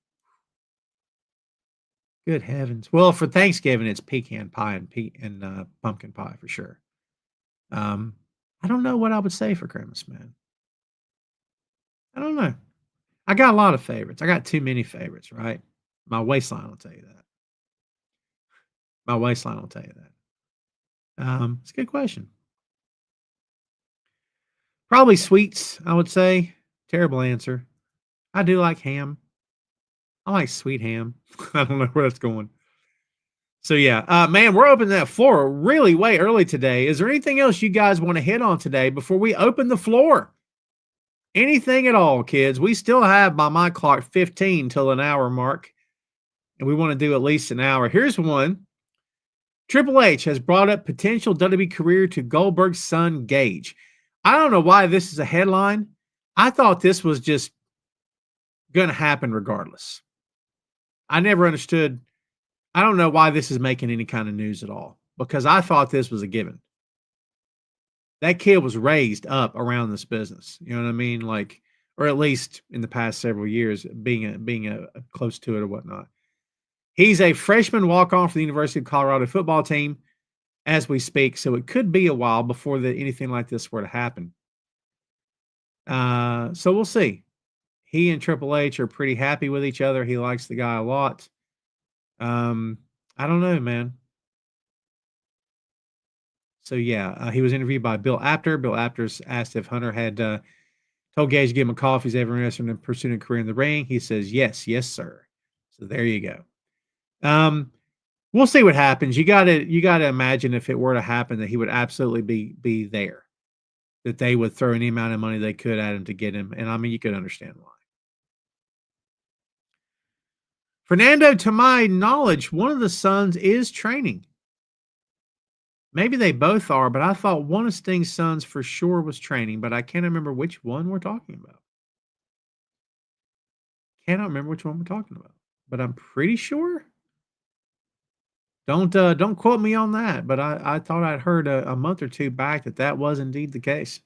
Good heavens. Well, for Thanksgiving, it's pecan pie and pumpkin pie for sure. I don't know what I would say for Christmas, man. I don't know. I got a lot of favorites. I got too many favorites, right? My waistline will tell you that. My waistline will tell you that. It's a good question. Probably sweets, I would say. Terrible answer. I do like ham. I like sweet ham. I don't know where that's going. So yeah, man, we're opening that floor really way early today. Is there anything else you guys want to hit on today before we open the floor? Anything at all, kids? We still have by my clock 15 till an hour mark, and we want to do at least an hour. Here's one. Triple H has brought up potential WWE career to Goldberg's son Gage. I don't know why this is a headline. I thought this was just going to happen regardless. I never understood. I don't know why this is making any kind of news at all, because I thought this was a given. That kid was raised up around this business. You know what I mean? Like, or at least in the past several years, being a close to it or whatnot. He's a freshman walk-on for the University of Colorado football team as we speak, so it could be a while before anything like this were to happen. So we'll see. He and Triple H are pretty happy with each other. He likes the guy a lot. I don't know, man. So yeah, he was interviewed by Bill Apter. Bill Apter's asked if Hunter had told Gage to give him a call if he's ever interested in pursuing a career in the ring. He says yes, sir. So there you go. We'll see what happens. You gotta imagine if it were to happen that he would absolutely be there. That they would throw any amount of money they could at him to get him. And I mean, you could understand why. Fernando, to my knowledge, one of the sons is training. Maybe they both are, but I thought one of Sting's sons for sure was training, but I can't remember which one we're talking about. Cannot remember which one we're talking about, but I'm pretty sure. Don't quote me on that, but I thought I'd heard a month or two back that was indeed the case.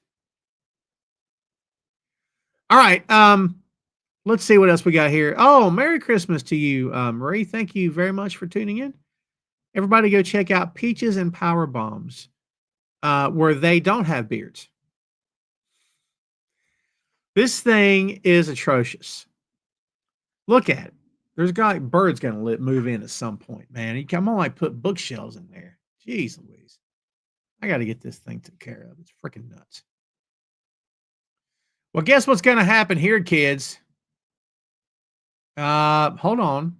All right, let's see what else we got here. Oh, Merry Christmas to you, Marie. Thank you very much for tuning in. Everybody go check out Peaches and Power Bombs, where they don't have beards. This thing is atrocious. Look at it. There's got birds going to move in at some point, man. I'm going to like put bookshelves in there. Jeez Louise. I got to get this thing taken care of. It's freaking nuts. Well, guess what's going to happen here, kids? Hold on.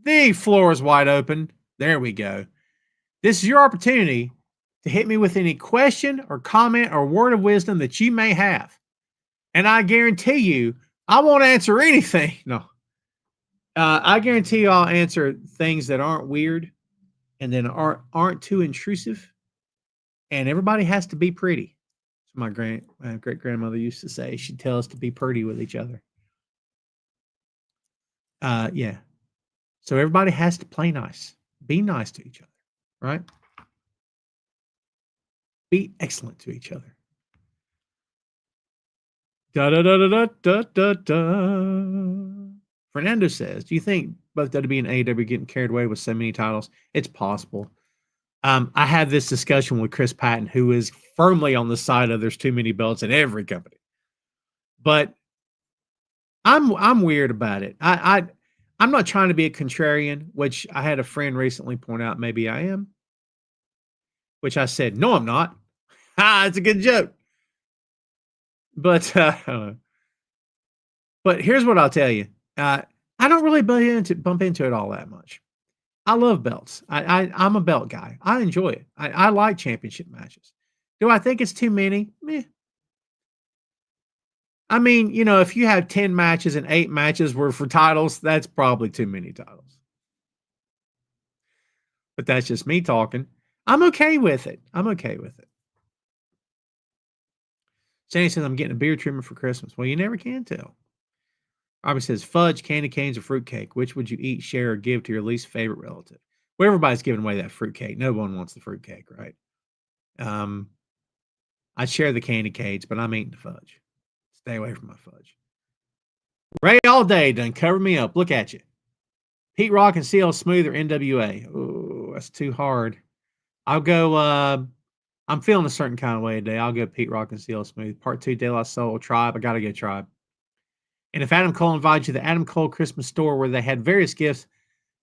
The floor is wide open. There we go. This is your opportunity to hit me with any question or comment or word of wisdom that you may have. And I guarantee you, I won't answer anything. No. I guarantee you I'll answer things that aren't weird and then aren't too intrusive. And everybody has to be pretty. So my great grandmother used to say. She'd tell us to be pretty with each other. Yeah. So everybody has to play nice. Be nice to each other, right? Be excellent to each other. Da da da da da da da. Fernando says, "Do you think both WWE and AEW are getting carried away with so many titles?" It's possible. I had this discussion with Chris Patton, who is firmly on the side of there's too many belts in every company. But I'm weird about it. I'm not trying to be a contrarian, which I had a friend recently point out maybe I am. Which I said, no, I'm not. It's a good joke. But here's what I'll tell you. I don't really bump into it all that much. I love belts. I'm a belt guy. I enjoy it. I like championship matches. Do I think it's too many? Meh. I mean, you know, if you have 10 matches and 8 matches were for titles, that's probably too many titles. But that's just me talking. I'm okay with it. Sandy says, I'm getting a beard trimmer for Christmas. Well, you never can tell. Robbie says, fudge, candy canes, or fruitcake. Which would you eat, share, or give to your least favorite relative? Well, everybody's giving away that fruitcake. No one wants the fruitcake, right? I'd share the candy canes, but I'm eating the fudge. Stay away from my fudge. Ray all day done cover me up. Look at you. Pete Rock and CL Smooth or NWA? Oh, that's too hard. I'll go, I'm feeling a certain kind of way today. I'll go Pete Rock and CL Smooth. Part 2, De La Soul, Tribe. I got to go Tribe. And if Adam Cole invited you to the Adam Cole Christmas store where they had various gifts,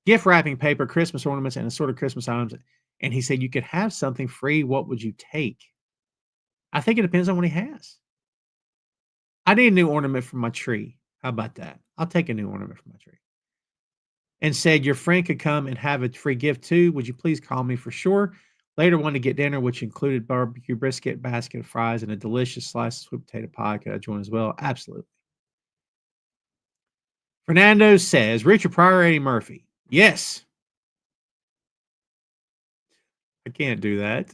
gift wrapping paper, Christmas ornaments, and assorted Christmas items, and he said you could have something free, what would you take? I think it depends on what he has. I need a new ornament for my tree. How about that? I'll take a new ornament for my tree. And said your friend could come and have a free gift too. Would you please call me for sure? Later wanted to get dinner, which included barbecue brisket, basket of fries, and a delicious slice of sweet potato pie. Could I join as well? Absolutely. Fernando says, Richard Pryor, Eddie Murphy. Yes. I can't do that.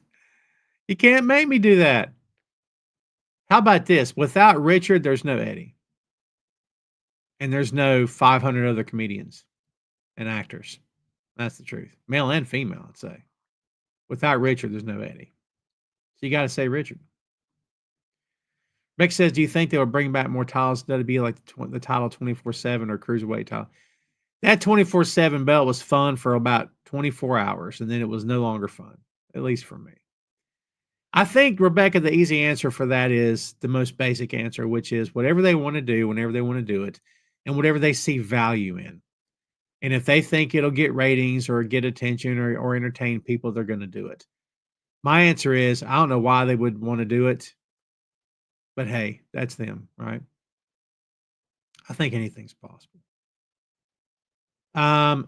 You can't make me do that. How about this? Without Richard, there's no Eddie. And there's no 500 other comedians and actors. That's the truth. Male and female, I'd say. Without Richard, there's no Eddie. So you got to say Richard. Beck says, do you think they will bring back more titles? That'd be like the title 24/7 or Cruiserweight title. That 24/7 belt was fun for about 24 hours, and then it was no longer fun, at least for me. I think, Rebecca, the easy answer for that is the most basic answer, which is whatever they want to do, whenever they want to do it, and whatever they see value in. And if they think it'll get ratings or get attention or entertain people, they're going to do it. My answer is, I don't know why they would want to do it, but hey, that's them, right? I think anything's possible.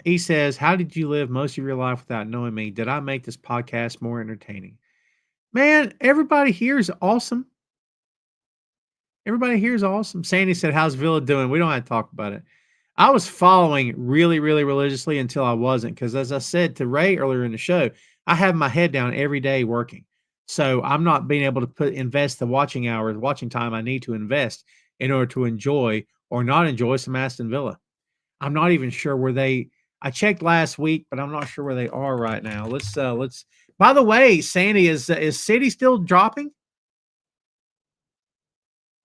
He says, how did you live most of your life without knowing me? Did I make this podcast more entertaining? Man, everybody here is awesome. Everybody here is awesome. Sandy said, how's Villa doing? We don't have to talk about it. I was following really, really religiously until I wasn't, because as I said to Ray earlier in the show, I have my head down every day working. So I'm not being able to invest the watching time I need to invest in order to enjoy or not enjoy some Aston Villa. I'm not even sure where I checked last week, but I'm not sure where they are right now. Let's by the way, Sandy, is City still dropping?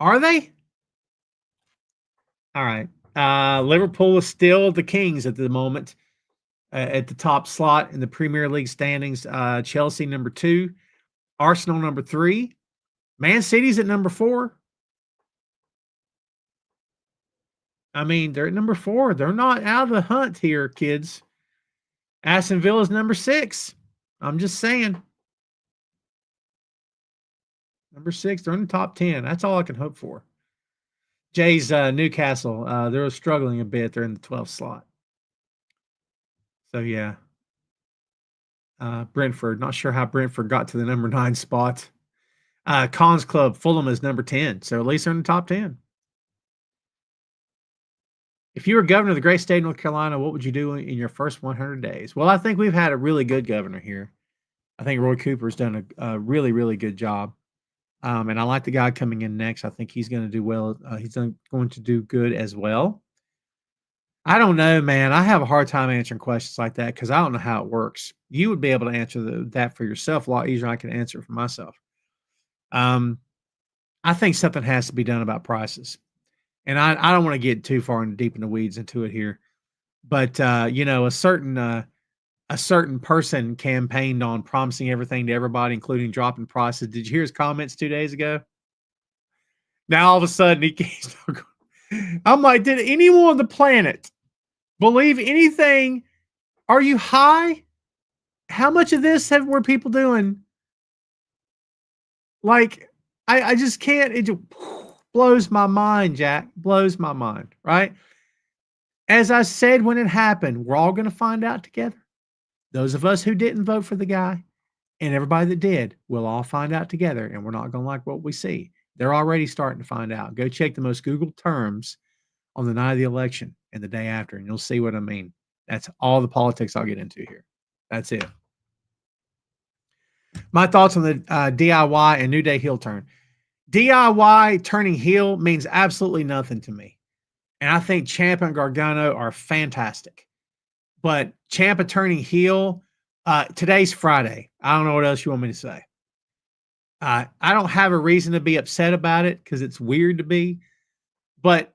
Are they? All right. Liverpool is still the Kings at the moment, at the top slot in the Premier League standings. Chelsea number 2, Arsenal number 3, Man City's at number 4. I mean, they're at number 4. They're not out of the hunt here, kids. Aston Villa's number 6. I'm just saying. Number 6, they're in the top 10. That's all I can hope for. Jay's Newcastle. They're struggling a bit. They're in the 12th slot. So yeah. Brentford. Not sure how Brentford got to the number 9 spot. Cons Club, Fulham is number 10. So at least they're in the top 10. If you were governor of the great state of North Carolina, what would you do in your first 100 days? Well, I think we've had a really good governor here. I think Roy Cooper's done a really, really good job. And I like the guy coming in next. I think he's going to do well. He's going to do good as well. I don't know, man. I have a hard time answering questions like that because I don't know how it works. You would be able to answer that for yourself a lot easier than I can answer it for myself. I think something has to be done about prices. And I don't want to get too far deep in the weeds into it here. But, a certain person campaigned on promising everything to everybody, including dropping prices. Did you hear his comments 2 days ago? Now, all of a sudden, he can't. I'm like, did anyone on the planet believe anything? Are you high? How much of this were people doing? Like, I just can't. It just blows my mind, Jack. Blows my mind, right? As I said when it happened, we're all going to find out together. Those of us who didn't vote for the guy and everybody that did, we'll all find out together, and we're not going to like what we see. They're already starting to find out. Go check the most Googled terms on the night of the election and the day after, and you'll see what I mean. That's all the politics I'll get into here. That's it. My thoughts on the DIY and New Day heel turn. DIY turning heel means absolutely nothing to me. And I think Ciampa and Gargano are fantastic. But Ciampa turning heel, today's Friday. I don't know what else you want me to say. I don't have a reason to be upset about it because it's weird to be. But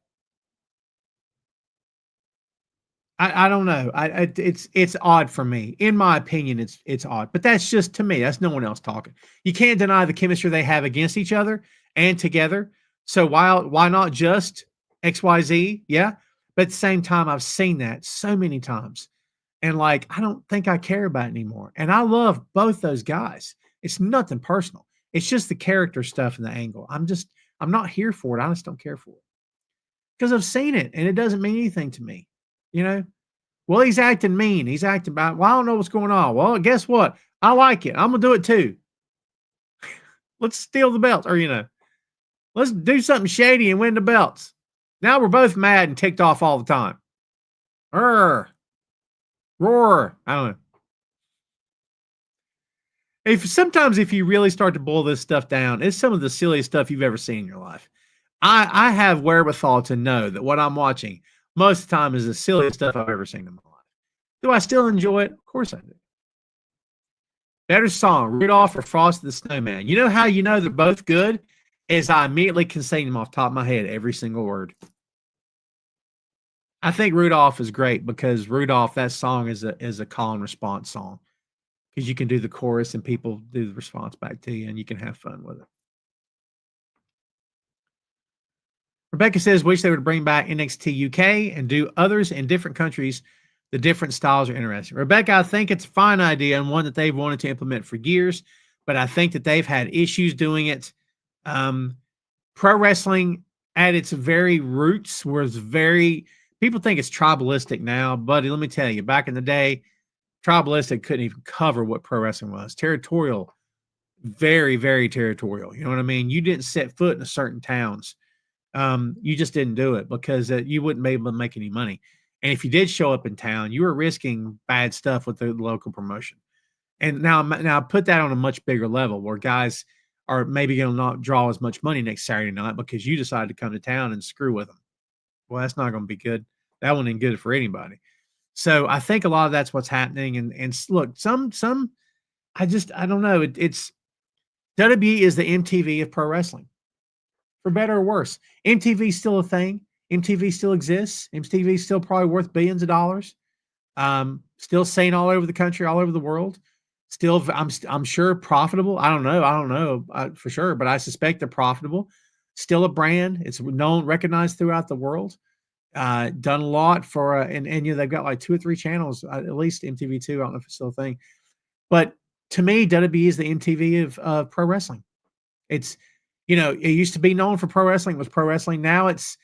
I don't know. It's odd for me. In my opinion, it's odd. But that's just to me. That's no one else talking. You can't deny the chemistry they have against each other and together. So why not just XYZ? Yeah. But at the same time, I've seen that so many times. And like, I don't think I care about it anymore. And I love both those guys. It's nothing personal. It's just the character stuff and the angle. I'm not here for it. I just don't care for it. Because I've seen it and it doesn't mean anything to me. Well, he's acting mean. He's acting about, well, I don't know what's going on. Well, guess what? I like it. I'm going to do it too. Let's steal the belts or, let's do something shady and win the belts. Now we're both mad and ticked off all the time. Roar. I don't know. If you really start to boil this stuff down, it's some of the silliest stuff you've ever seen in your life. I have wherewithal to know that what I'm watching most of the time is the silliest stuff I've ever seen in my life. Do I still enjoy it? Of course I do. Better song, Rudolph or Frosty the Snowman. You know how you know they're both good? Is I immediately can sing them off the top of my head, every single word. I think Rudolph is great because Rudolph, that song is a call and response song. Because you can do the chorus and people do the response back to you and you can have fun with it. Rebecca says, wish they would bring back NXT UK and do others in different countries. The different styles are interesting. Rebecca, I think it's a fine idea and one that they've wanted to implement for years, but I think that they've had issues doing it. Pro wrestling at its very roots was people think it's tribalistic now, buddy. Let me tell you, back in the day, tribalistic couldn't even cover what pro wrestling was. Territorial, very, very territorial. You know what I mean? You didn't set foot in certain towns. You just didn't do it because you wouldn't be able to make any money. And if you did show up in town, you were risking bad stuff with the local promotion. And now put that on a much bigger level where guys are maybe going to not draw as much money next Saturday night because you decided to come to town and screw with them. Well, that's not going to be good. That one ain't good for anybody. So I think a lot of that's what's happening. And look, some I don't know. It's WWE is the MTV of pro wrestling. For better or worse, MTV is still a thing. MTV still exists. MTV is still probably worth billions of dollars. Still seen all over the country, all over the world. Still, I'm sure profitable. I don't know for sure, but I suspect they're profitable. Still a brand. It's known, recognized throughout the world. Done a lot for, and they've got like 2 or 3 channels, at least MTV2. I don't know if it's still a thing. But to me, WWE is the MTV of pro wrestling. It's, it used to be known for pro wrestling. It was pro wrestling. Now it's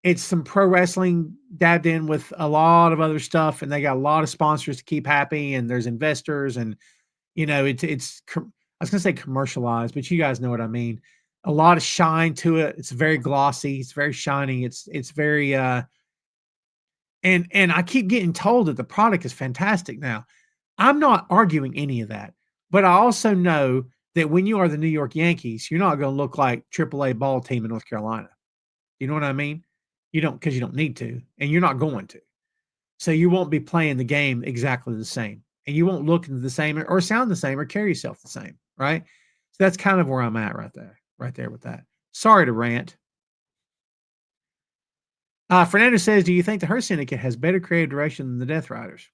it's some pro wrestling dabbed in with a lot of other stuff, and they got a lot of sponsors to keep happy, and there's investors, and I was gonna say commercialized, but you guys know what I mean. A lot of shine to it. It's very glossy. It's very shiny. It's very and I keep getting told that the product is fantastic now. I'm not arguing any of that, but I also know that when you are the New York Yankees, you're not going to look like AAA ball team in North Carolina. You know what I mean? You don't, because you don't need to, and you're not going to. So you won't be playing the game exactly the same, and you won't look the same or sound the same or carry yourself the same, right? So that's kind of where I'm at right there with that. Sorry to rant. Fernando says, do you think the Hurt Syndicate has better creative direction than the Death Riders?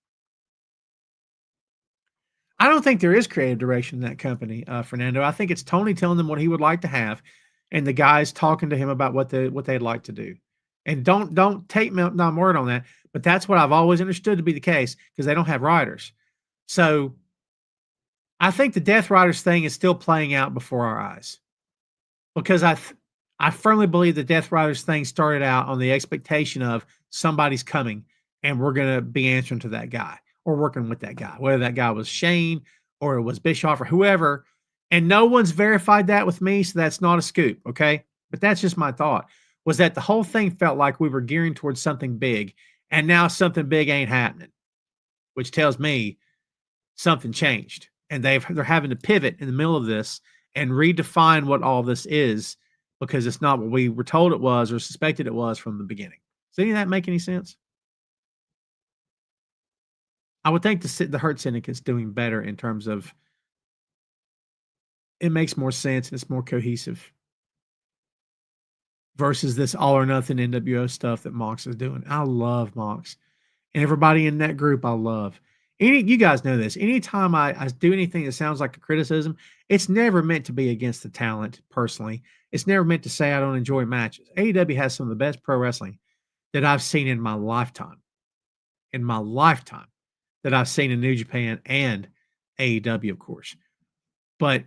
I don't think there is creative direction in that company, Fernando. I think it's Tony telling them what he would like to have, and the guys talking to him about what they'd like to do. And don't take my word on that, but that's what I've always understood to be the case because they don't have riders. So I think the Death Riders thing is still playing out before our eyes because I firmly believe the Death Riders thing started out on the expectation of somebody's coming and we're going to be answering to that guy or working with that guy, whether that guy was Shane or it was Bischoff or whoever. And no one's verified that with me, so that's not a scoop, okay? But that's just my thought, was that the whole thing felt like we were gearing towards something big, and now something big ain't happening, which tells me something changed. And they're having to pivot in the middle of this and redefine what all this is because it's not what we were told it was or suspected it was from the beginning. Does any of that make any sense? I would think the Hurt Syndicate's doing better in terms of it makes more sense and it's more cohesive versus this all or nothing NWO stuff that Mox is doing. I love Mox. And everybody in that group I love. You guys know this. Anytime I do anything that sounds like a criticism, it's never meant to be against the talent personally. It's never meant to say I don't enjoy matches. AEW has some of the best pro wrestling that I've seen in my lifetime. In my lifetime that I've seen in New Japan and AEW, of course. But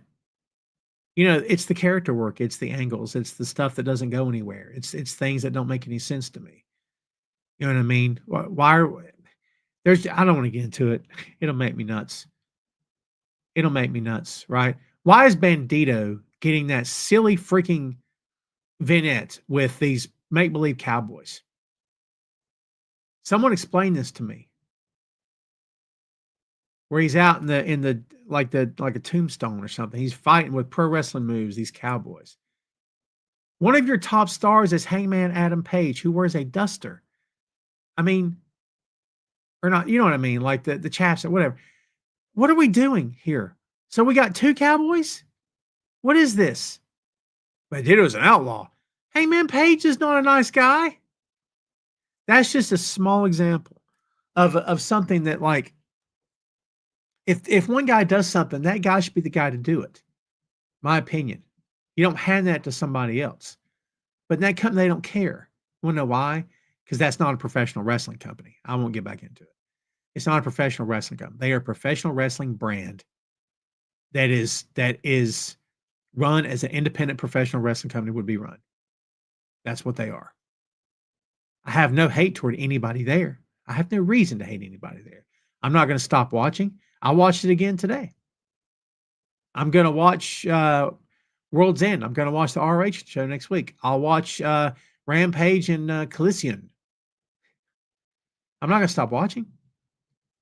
it's the character work, it's the angles, it's the stuff that doesn't go anywhere. It's things that don't make any sense to me. You know what I mean? Why I don't want to get into it. It'll make me nuts. It'll make me nuts, right? Why is Bandito getting that silly freaking vignette with these make-believe cowboys? Someone explain this to me. Where he's out in the like a tombstone or something. He's fighting with pro wrestling moves, these cowboys. One of your top stars is Hangman Adam Page, who wears a duster. I mean, or not, you know what I mean? Like the chaps or whatever. What are we doing here? So we got two cowboys? What is this? Bandito's an outlaw. Hangman Page is not a nice guy. That's just a small example of something that, like, if one guy does something, that guy should be the guy to do it. My opinion. You don't hand that to somebody else. But in that company, they don't care. You want to know why? Because that's not a professional wrestling company. I won't get back into it. It's not a professional wrestling company. They are a professional wrestling brand that is run as an independent professional wrestling company would be run. That's what they are. I have no hate toward anybody there. I have no reason to hate anybody there. I'm not going to stop watching. I watched it again today. I'm going to watch World's End. I'm going to watch the ROH show next week. I'll watch Rampage and Coliseum. I'm not going to stop watching,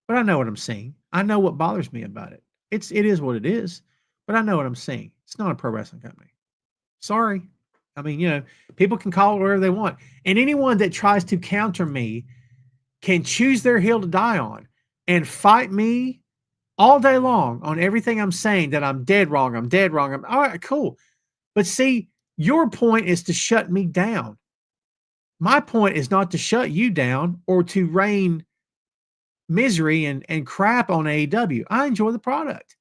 but I know what I'm seeing. I know what bothers me about it. It is what it is, but I know what I'm seeing. It's not a pro wrestling company. Sorry. I mean, people can call it whatever they want. And anyone that tries to counter me can choose their hill to die on and fight me all day long on everything I'm saying that I'm dead wrong. I'm dead wrong. I'm all right, cool. But see, your point is to shut me down. My point is not to shut you down or to rain misery and crap on AEW. I enjoy the product,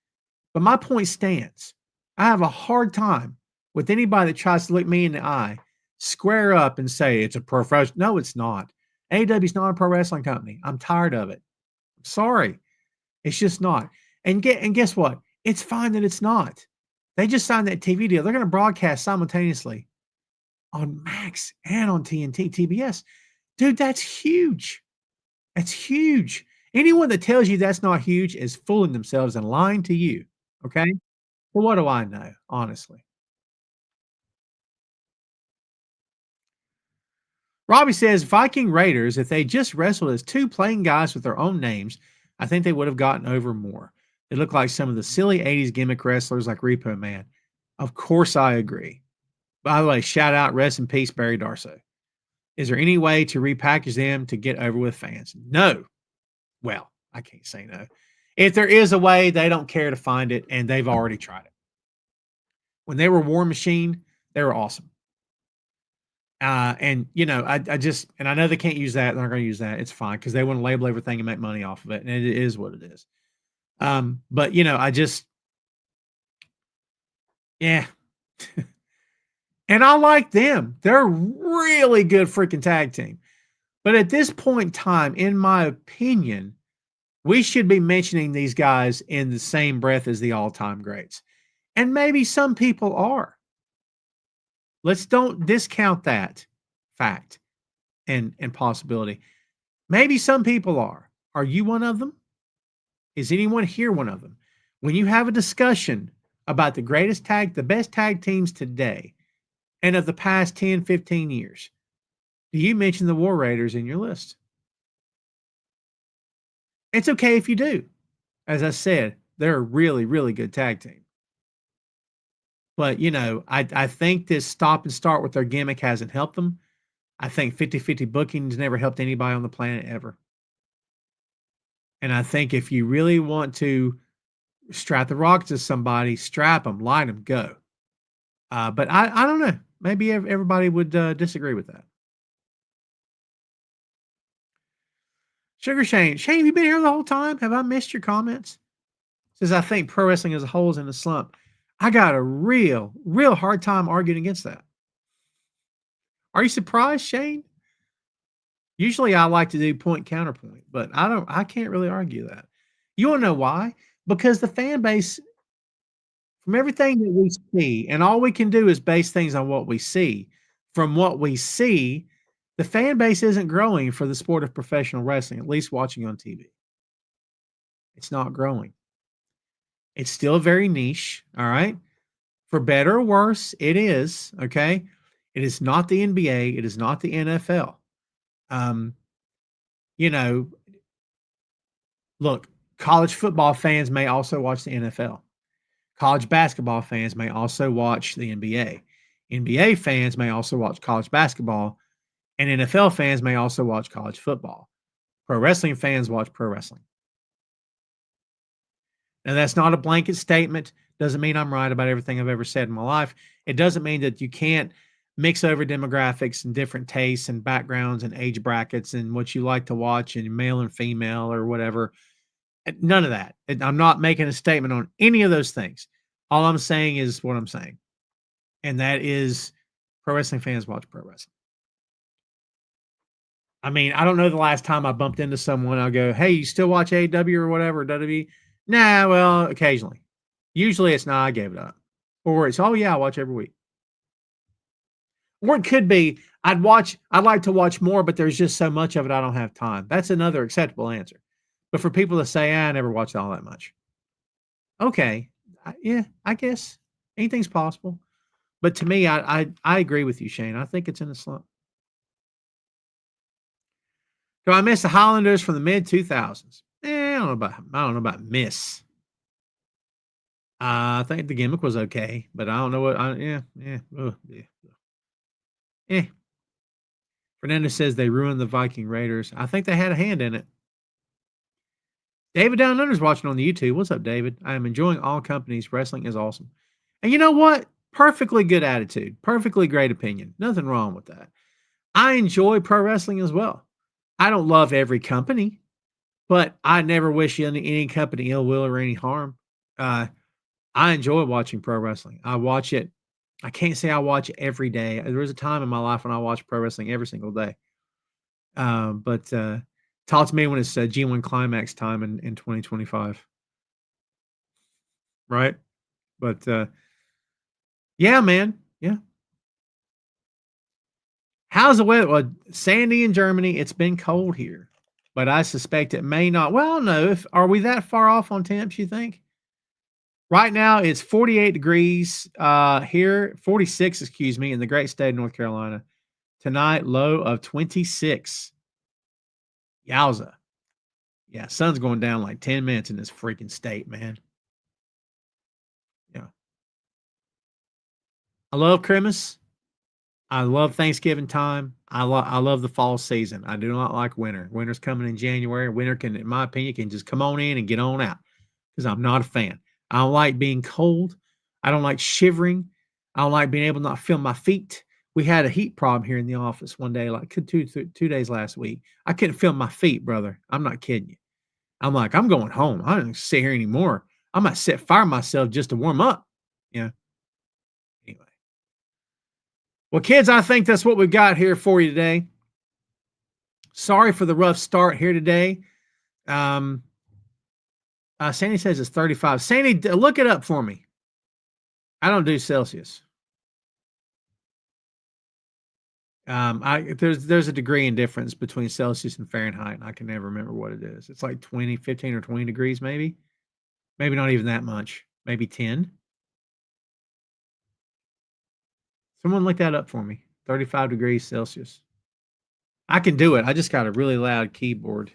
but my point stands. I have a hard time with anybody that tries to look me in the eye, square up and say it's a professional. No, it's not. AEW is not a pro wrestling company. I'm tired of it. I'm sorry. It's just not. And guess what? It's fine that it's not. They just signed that TV deal. They're going to broadcast simultaneously on Max and on TNT, TBS. Dude, that's huge. That's huge. Anyone that tells you that's not huge is fooling themselves and lying to you. Okay. Well, what do I know, honestly? Robbie says Viking Raiders, if they just wrestled as two plain guys with their own names, I think they would have gotten over more. They look like some of the silly 80s gimmick wrestlers like Repo Man. Of course, I agree. By the way, shout out, rest in peace, Barry Darso. Is there any way to repackage them to get over with fans? No. Well, I can't say no. If there is a way, they don't care to find it, and they've already tried it. When they were War Machine, they were awesome. And you know, I just, and I know they can't use that. They're not going to use that. It's fine because they want to label everything and make money off of it, and it is what it is. But you know, I just, yeah. And I like them. They're a really good freaking tag team. But at this point in time, in my opinion, we should be mentioning these guys in the same breath as the all-time greats. And maybe some people are. Let's don't discount that fact and possibility. Maybe some people are. Are you one of them? Is anyone here one of them? When you have a discussion about the best tag teams today and of the past 10, 15 years, do you mention the War Raiders in your list? It's okay if you do. As I said, they're a really, really good tag team. But, you know, I think this stop and start with their gimmick hasn't helped them. I think 50-50 booking's never helped anybody on the planet ever. And I think if you really want to strap the rock to somebody, strap them, light them, go. But I don't know. Maybe everybody would disagree with that. Sugar Shane. Shane, have you been here the whole time? Have I missed your comments? Says, I think pro wrestling as a whole is in a slump. I got a real hard time arguing against that. Are you surprised, Shane? Usually I like to do point counterpoint, but I can't really argue that. You want to know why? Because the fan base, from everything that we see, and all we can do is base things on what we see. From what we see, the fan base isn't growing for the sport of professional wrestling, at least watching on TV. It's not growing. It's still very niche, all right? For better or worse, it is, okay? It is not the NBA. It is not the NFL. You know, look, college football fans may also watch the NFL. College basketball fans may also watch the NBA. NBA fans may also watch college basketball, and NFL fans may also watch college football. Pro wrestling fans watch pro wrestling. Now, that's not a blanket statement. Doesn't mean I'm right about everything I've ever said in my life. It doesn't mean that you can't mix over demographics and different tastes and backgrounds and age brackets and what you like to watch and male and female or whatever. None of that. I'm not making a statement on any of those things. All I'm saying is what I'm saying. And that is pro wrestling fans watch pro wrestling. I mean, I don't know the last time I bumped into someone. I'll go, hey, you still watch AEW or whatever, WWE? Nah, well, occasionally. Usually it's not, I gave it up. Or it's, oh yeah, I watch every week. Or it could be, I'd like to watch more, but there's just so much of it, I don't have time. That's another acceptable answer. But for people to say, I never watched all that much. Okay. Yeah, I guess anything's possible. But to me, I agree with you, Shane. I think it's in a slump. Do I miss the Highlanders from the mid 2000s? I don't know about miss. I think the gimmick was okay, but I don't know what. Fernandez says they ruined the Viking Raiders. I think they had a hand in it. David Down Under's watching on the YouTube. What's up, David? I am enjoying all companies. Wrestling is awesome. And you know what? Perfectly good attitude. Perfectly great opinion. Nothing wrong with that. I enjoy pro wrestling as well. I don't love every company, but I never wish any company ill will or any harm. I enjoy watching pro wrestling. I watch it. I can't say I watch it every day. There was a time in my life when I watched pro wrestling every single day. But talk to me when it's G1 Climax time in 2025. Right? But yeah, man. Yeah. How's the weather? Well, Sandy in Germany, it's been cold here, but I suspect it may not. Well, no. Are we that far off on temps, you think? Right now, it's 48 degrees here, 46, excuse me, in the great state of North Carolina. Tonight, low of 26. Yowza. Yeah, sun's going down like 10 minutes in this freaking state, man. Yeah. I love Christmas. I love Thanksgiving time. I love the fall season. I do not like winter. Winter's coming in January. Winter can, in my opinion, can just come on in and get on out because I'm not a fan. I don't like being cold. I don't like shivering. I don't like being able to not feel my feet. We had a heat problem here in the office one day, like 2 days last week. I couldn't feel my feet, brother. I'm not kidding you. I'm like, I'm going home. I don't sit here anymore. I might set fire myself just to warm up. Yeah. Anyway. Well, kids, I think that's what we've got here for you today. Sorry for the rough start here today. Sandy says it's 35. Sandy, look it up for me. I don't do Celsius. There's a degree in difference between Celsius and Fahrenheit, and I can never remember what it is. It's like 15 or 20 degrees, maybe. Maybe not even that much. Maybe 10. Someone look that up for me. 35 degrees Celsius. I can do it. I just got a really loud keyboard.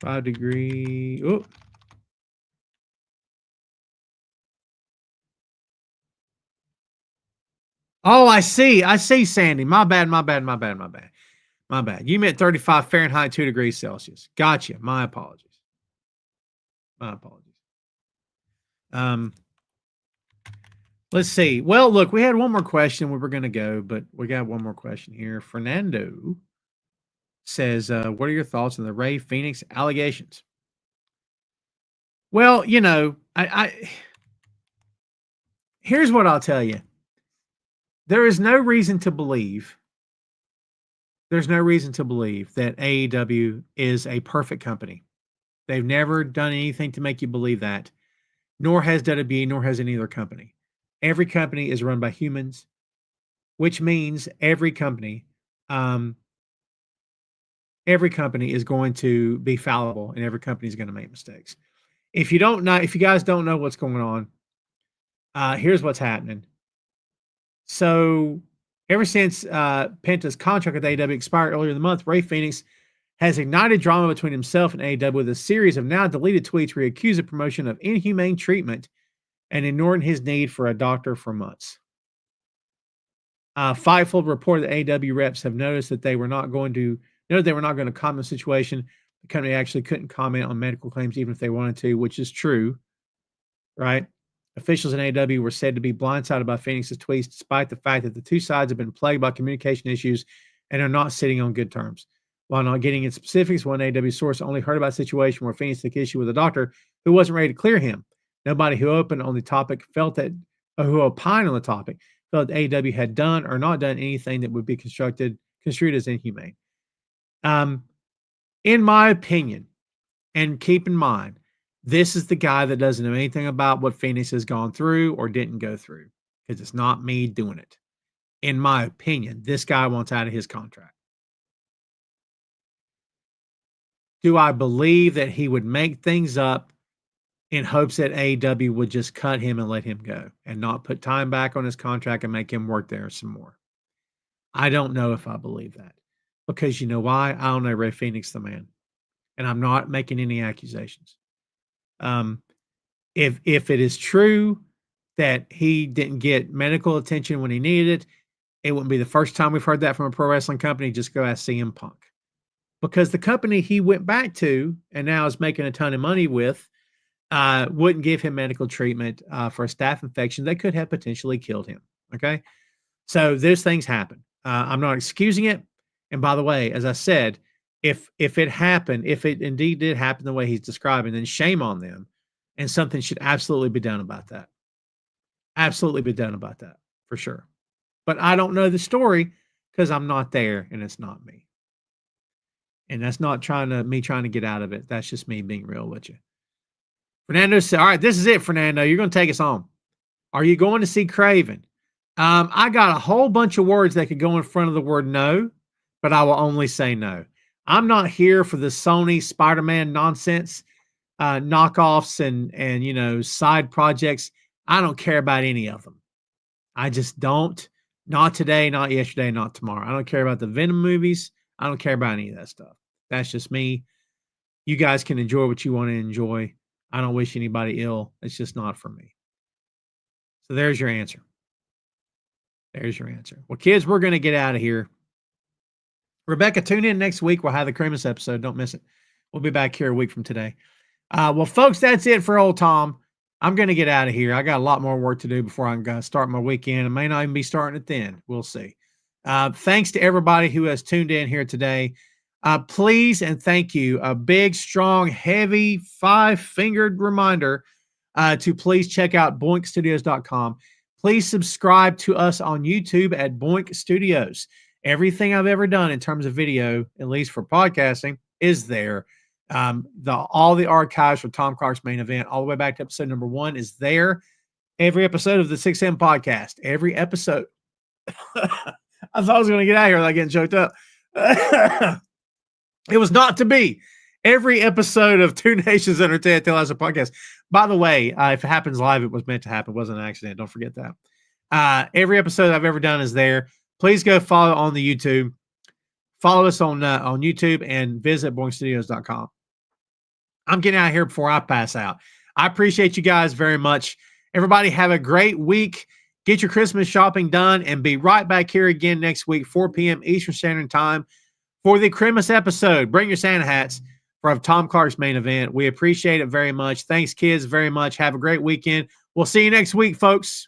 5 degree. Oh. Oh, I see. I see, Sandy. My bad. You meant 35 Fahrenheit, 2 degrees Celsius. Gotcha. My apologies. Let's see. Well, look, we had one more question. We were going to go, but we got one more question here. Fernando says, what are your thoughts on the Ray Phoenix allegations? Well, you know, here's what I'll tell you. There's no reason to believe that AEW is a perfect company. They've never done anything to make you believe that, nor has WWE, nor has any other company. Every company is run by humans, which means every company is going to be fallible, and every company is going to make mistakes. If you guys don't know what's going on, here's what's happening. So ever since Penta's contract with AEW expired earlier in the month, Ray Phoenix has ignited drama between himself and AEW with a series of now deleted tweets where he accused the promotion of inhumane treatment and ignoring his need for a doctor for months. Fightful reported that AEW reps have noticed that they were not going to comment on the situation. The company actually couldn't comment on medical claims even if they wanted to, which is true, right? Officials in AEW were said to be blindsided by Phoenix's tweets, despite the fact that the two sides have been plagued by communication issues and are not sitting on good terms. While not getting into specifics, one AEW source only heard about a situation where Phoenix took issue with a doctor who wasn't ready to clear him. Nobody who opined on the topic felt that AEW had done or not done anything that would be construed as inhumane. In my opinion, and keep in mind, this is the guy that doesn't know anything about what Phoenix has gone through or didn't go through, because it's not me doing it. In my opinion, this guy wants out of his contract. Do I believe that he would make things up in hopes that AEW would just cut him and let him go and not put time back on his contract and make him work there some more? I don't know if I believe that, because you know why? I don't know Ray Phoenix, the man, and I'm not making any accusations. If it is true that he didn't get medical attention when he needed it wouldn't be the first time we've heard that from a pro wrestling company. Just go ask CM Punk, because the company he went back to and now is making a ton of money with wouldn't give him medical treatment for a staph infection that could have potentially killed him. Okay, so those things happen. I'm not excusing it. And by the way, as I said, if it indeed did happen the way he's describing, then shame on them, and something should absolutely be done about that. Absolutely be done about that, for sure. But I don't know the story because I'm not there, and it's not me. And that's not me trying to get out of it. That's just me being real with you. Fernando said, all right, this is it, Fernando. You're going to take us home. Are you going to see Craven? I got a whole bunch of words that could go in front of the word no, but I will only say no. I'm not here for the Sony Spider-Man nonsense, knockoffs and side projects. I don't care about any of them. I just don't. Not today, not yesterday, not tomorrow. I don't care about the Venom movies. I don't care about any of that stuff. That's just me. You guys can enjoy what you want to enjoy. I don't wish anybody ill. It's just not for me. So there's your answer. There's your answer. Well, kids, we're going to get out of here. Rebecca, tune in next week. We'll have the Christmas episode. Don't miss it. We'll be back here a week from today. Well, folks, that's it for old Tom. I'm going to get out of here. I got a lot more work to do before I'm going to start my weekend. I may not even be starting it then. We'll see. Thanks to everybody who has tuned in here today. Please and thank you. A big, strong, heavy, 5-fingered reminder to please check out boinkstudios.com. Please subscribe to us on YouTube at Boink Studios. Everything I've ever done in terms of video, at least for podcasting, is there. All the archives for Tom Clark's main event, all the way back to episode number 1, is there. Every episode of the 6M podcast, every episode. I thought I was going to get out of here without getting choked up. It was not to be. Every episode of Two Nations Under Ted Lasso podcast. By the way, if it happens live, it was meant to happen. It wasn't an accident. Don't forget that. Every episode I've ever done is there. Please go follow on the YouTube. Follow us on YouTube and visit boinkstudios.com. I'm getting out of here before I pass out. I appreciate you guys very much. Everybody have a great week. Get your Christmas shopping done and be right back here again next week, 4 p.m. Eastern Standard Time for the Christmas episode. Bring your Santa hats for Tom Clark's main event. We appreciate it very much. Thanks, kids, very much. Have a great weekend. We'll see you next week, folks.